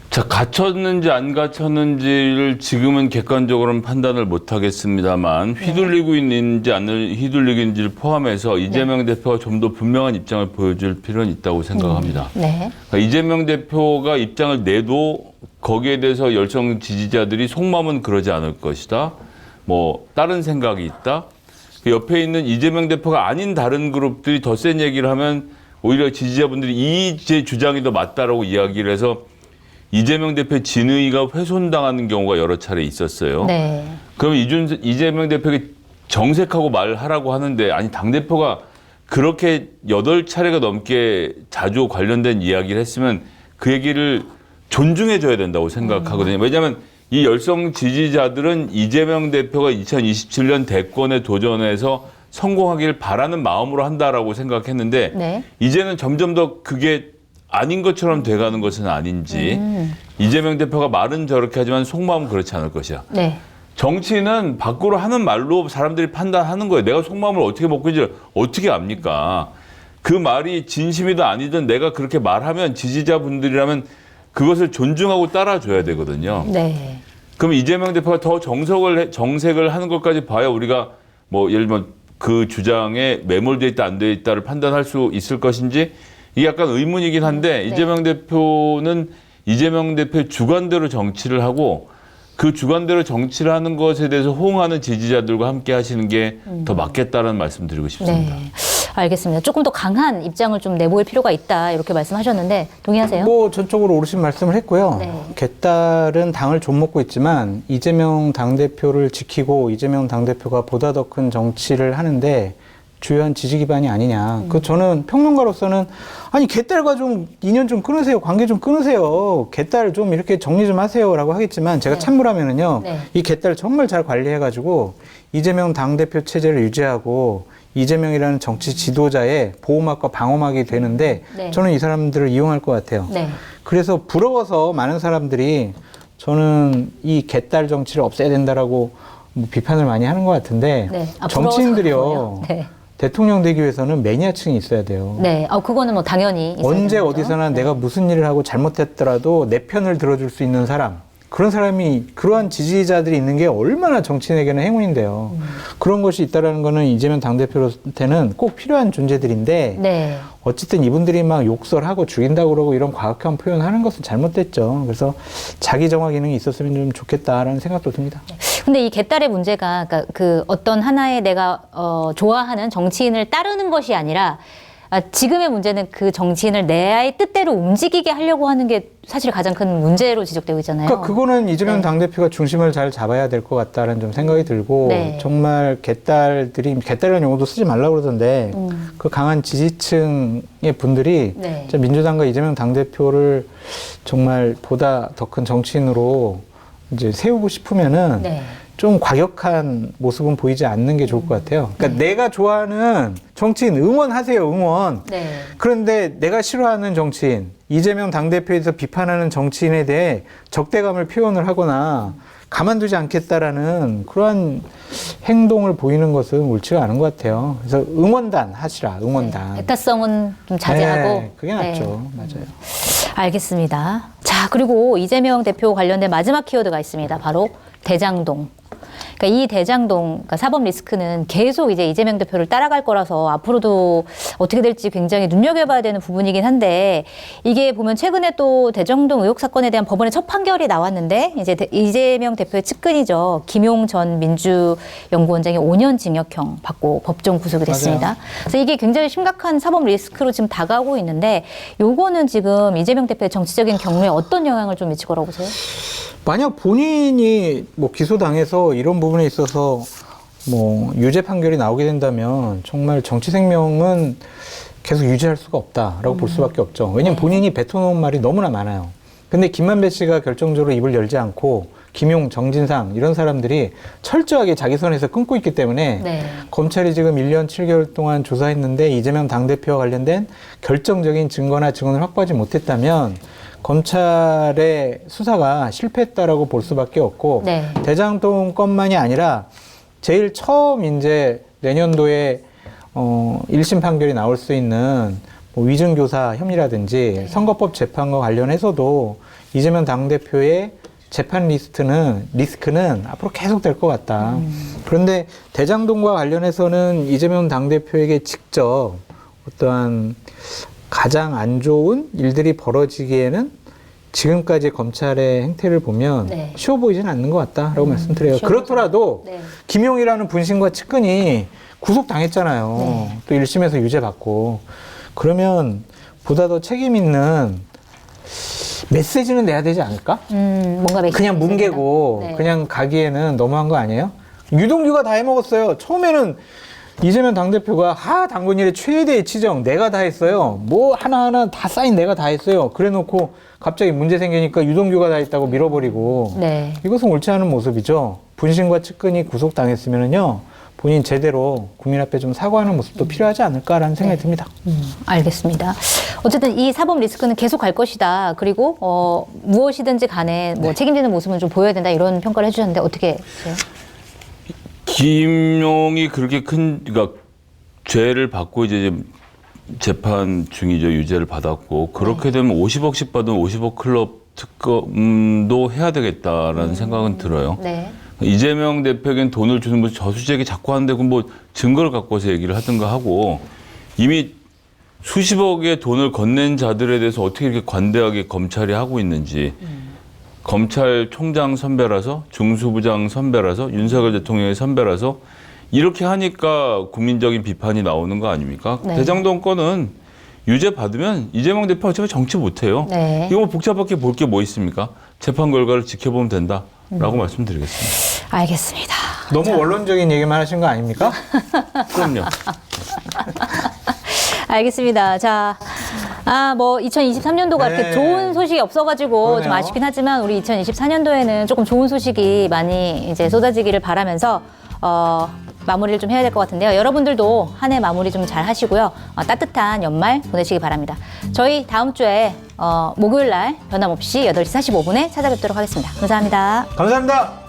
자, 갇혔는지 안 갇혔는지를 지금은 객관적으로는 판단을 못 하겠습니다만 휘둘리고 있는지 안 휘둘리고 있는지를 포함해서 이재명 대표가 좀 더 분명한 입장을 보여줄 필요는 있다고 생각합니다. 네. 그러니까 이재명 대표가 입장을 내도 거기에 대해서 열성 지지자들이 속마음은 그러지 않을 것이다. 뭐 다른 생각이 있다. 그 옆에 있는 이재명 대표가 아닌 다른 그룹들이 더 센 얘기를 하면 오히려 지지자분들이 이 제 주장이 더 맞다라고 이야기를 해서 이재명 대표의 진의가 훼손당하는 경우가 여러 차례 있었어요. 네. 그럼 이재명 대표에게 정색하고 말하라고 하는데 아니 당대표가 그렇게 8차례가 넘게 자주 관련된 이야기를 했으면 그 얘기를 존중해 줘야 된다고 생각하거든요. 왜냐하면 이 열성 지지자들은 이재명 대표가 2027년 대권에 도전해서 성공하기를 바라는 마음으로 한다라고 생각했는데 네. 이제는 점점 더 그게 아닌 것처럼 돼가는 것은 아닌지 이재명 대표가 말은 저렇게 하지만 속마음은 그렇지 않을 것이야. 네. 정치는 밖으로 하는 말로 사람들이 판단하는 거예요. 내가 속마음을 어떻게 먹고 있는지 어떻게 압니까? 그 말이 진심이든 아니든 내가 그렇게 말하면 지지자분들이라면 그것을 존중하고 따라줘야 되거든요. 네. 그럼 이재명 대표가 더 정색을 하는 것까지 봐야 우리가 뭐 예를 들면 그 주장에 매몰돼 있다 안 돼 있다를 판단할 수 있을 것인지 이게 약간 의문이긴 한데 이재명 대표는 이재명 대표의 주관대로 정치를 하고 그 주관대로 정치를 하는 것에 대해서 호응하는 지지자들과 함께 하시는 게 더 맞겠다는 말씀 드리고 싶습니다. 네. 알겠습니다. 조금 더 강한 입장을 좀 내보일 필요가 있다 이렇게 말씀하셨는데 동의하세요? 뭐 전적으로 옳으신 말씀을 했고요. 네. 개딸은 당을 좀 먹고 있지만 이재명 당대표를 지키고 이재명 당대표가 보다 더 큰 정치를 하는데 주요한 지지 기반이 아니냐. 그 저는 평론가로서는 아니 개딸과 좀 인연 좀 끊으세요. 관계 좀 끊으세요. 개딸 좀 이렇게 정리 좀 하세요라고 하겠지만 제가 참모라면은요. 네. 이 개딸 정말 잘 관리해가지고 이재명 당대표 체제를 유지하고 이재명이라는 정치 지도자의 보호막과 방어막이 되는데 네. 저는 이 사람들을 이용할 것 같아요. 네. 그래서 부러워서 많은 사람들이 저는 이 개딸 정치를 없애야 된다라고 뭐 비판을 많이 하는 것 같은데 네. 아, 정치인들이요. 부러워서 그런가요? 네. 대통령 되기 위해서는 매니아층이 있어야 돼요. 네. 그거는 뭐 당연히 있어야 언제 되는 거죠. 어디서나 내가 무슨 일을 하고 잘못했더라도 내 편을 들어줄 수 있는 사람. 그런 사람이 그러한 지지자들이 있는 게 얼마나 정치인에게는 행운인데요. 그런 것이 있다라는 거는 이재명 당대표한테는 꼭 필요한 존재들인데 네. 어쨌든 이분들이 막 욕설하고 죽인다고 그러고 이런 과학한 표현하는 것은 잘못됐죠. 그래서 자기 정화 기능이 있었으면 좀 좋겠다라는 생각도 듭니다. 근데 이 개딸의 문제가 그러니까 그 어떤 하나의 내가 좋아하는 정치인을 따르는 것이 아니라 지금의 문제는 그 정치인을 내 아의 뜻대로 움직이게 하려고 하는 게 사실 가장 큰 문제로 지적되고 있잖아요. 그러니까 그거는 이재명 네. 당대표가 중심을 잘 잡아야 될 것 같다는 좀 생각이 들고 네. 정말 개딸이라는 용어도 쓰지 말라고 그러던데 그 강한 지지층의 분들이 네. 진짜 민주당과 이재명 당대표를 정말 보다 더 큰 정치인으로 이제 세우고 싶으면은 네. 좀 과격한 모습은 보이지 않는 게 좋을 것 같아요. 그러니까 내가 좋아하는 정치인 응원하세요, 응원. 네. 그런데 내가 싫어하는 정치인, 이재명 당대표에서 비판하는 정치인에 대해 적대감을 표현을 하거나 가만두지 않겠다라는 그러한 행동을 보이는 것은 옳지가 않은 것 같아요. 그래서 응원단 하시라, 응원단. 애타성은 좀 자제하고. 네, 그게 낫죠. 맞아요. 알겠습니다. 자, 그리고 이재명 대표 관련된 마지막 키워드가 있습니다. 바로 대장동. 그러니까 이 대장동, 그러니까 사법 리스크는 계속 이제 이재명 대표를 따라갈 거라서 앞으로도 어떻게 될지 굉장히 눈여겨봐야 되는 부분이긴 한데 이게 보면 최근에 또 대장동 의혹 사건에 대한 법원의 첫 판결이 나왔는데 이제 이재명 대표의 측근이죠. 김용 전 민주연구원장이 5년 징역형 받고 법정 구속이 됐습니다. 맞아요. 그래서 이게 굉장히 심각한 사법 리스크로 지금 다가오고 있는데 요거는 지금 이재명 대표의 정치적인 경로에 어떤 영향을 좀 미칠 거라고 보세요? 만약 본인이 뭐 기소당해서 이런 부분에 있어서 뭐 유죄 판결이 나오게 된다면 정말 정치 생명은 계속 유지할 수가 없다라고 볼 수밖에 없죠. 왜냐하면 본인이 뱉어놓은 말이 너무나 많아요. 근데 김만배 씨가 결정적으로 입을 열지 않고 김용, 정진상 이런 사람들이 철저하게 자기 선에서 끊고 있기 때문에 네. 검찰이 지금 1년 7개월 동안 조사했는데 이재명 당대표와 관련된 결정적인 증거나 증언을 확보하지 못했다면 검찰의 수사가 실패했다라고 볼 수밖에 없고 네. 대장동 건만이 아니라 제일 처음 이제 내년도에 1심 판결이 나올 수 있는 뭐 위증교사 혐의라든지 선거법 재판과 관련해서도 이재명 당대표의 재판 리스크는 앞으로 계속 될 것 같다. 그런데 대장동과 관련해서는 이재명 당대표에게 직접 어떠한 가장 안 좋은 일들이 벌어지기에는 지금까지 검찰의 행태를 보면 네. 쉬워 보이지는 않는 것 같다라고 말씀드려요. 그렇더라도 네. 김용이라는 분신과 측근이 구속당했잖아요. 네. 또 1심에서 유죄받고. 그러면 보다 더 책임 있는 메시지는 내야 되지 않을까? 뭔가 그냥 뭉개고 네. 그냥 가기에는 너무한 거 아니에요? 유동규가 다 해먹었어요. 처음에는 이재명 당대표가 당군일의 최대의 치정 내가 다 했어요. 뭐 하나하나 다 사인 내가 다 했어요. 그래놓고 갑자기 문제 생기니까 유동규가 다 했다고 밀어버리고 네. 이것은 옳지 않은 모습이죠. 분신과 측근이 구속당했으면은요 본인 제대로 국민 앞에 좀 사과하는 모습도 필요하지 않을까라는 생각이 듭니다. 알겠습니다. 어쨌든 이 사법 리스크는 계속 갈 것이다. 그리고 무엇이든지 간에 뭐 책임지는 모습은 좀 보여야 된다. 이런 평가를 해주셨는데 어떻게 보세요? 김용이 그렇게 그러니까 죄를 받고 이제 재판 중이죠. 유죄를 받았고 그렇게 되면 50억씩 받은 50억 클럽 특검도 해야 되겠다라는 생각은 들어요. 네. 이재명 대표에겐 돈을 주는 뭐 저수지에게 자꾸 하는데 그럼 뭐 증거를 갖고서 얘기를 하든가 하고 이미 수십억의 돈을 건넨 자들에 대해서 어떻게 이렇게 관대하게 검찰이 하고 있는지 검찰총장 선배라서 중수부장 선배라서 윤석열 대통령의 선배라서 이렇게 하니까 국민적인 비판이 나오는 거 아닙니까? 네. 대장동 건은 유죄 받으면 이재명 대표 어차피 정치 못해요. 네. 이거 뭐 복잡하게 볼 게 뭐 있습니까? 재판 결과를 지켜보면 된다라고 말씀드리겠습니다. 알겠습니다. 너무 원론적인 얘기만 하신 거 아닙니까? 그럼요. 알겠습니다. 자, 뭐 2023년도가 네. 이렇게 좋은 소식이 없어가지고 좀 그러네요. 아쉽긴 하지만 우리 2024년도에는 조금 좋은 소식이 많이 이제 쏟아지기를 바라면서 마무리를 좀 해야 될 것 같은데요. 여러분들도 한 해 마무리 좀 잘 하시고요. 따뜻한 연말 보내시기 바랍니다. 저희 다음 주에 목요일 날 변함없이 8시 45분에 찾아뵙도록 하겠습니다. 감사합니다. 감사합니다.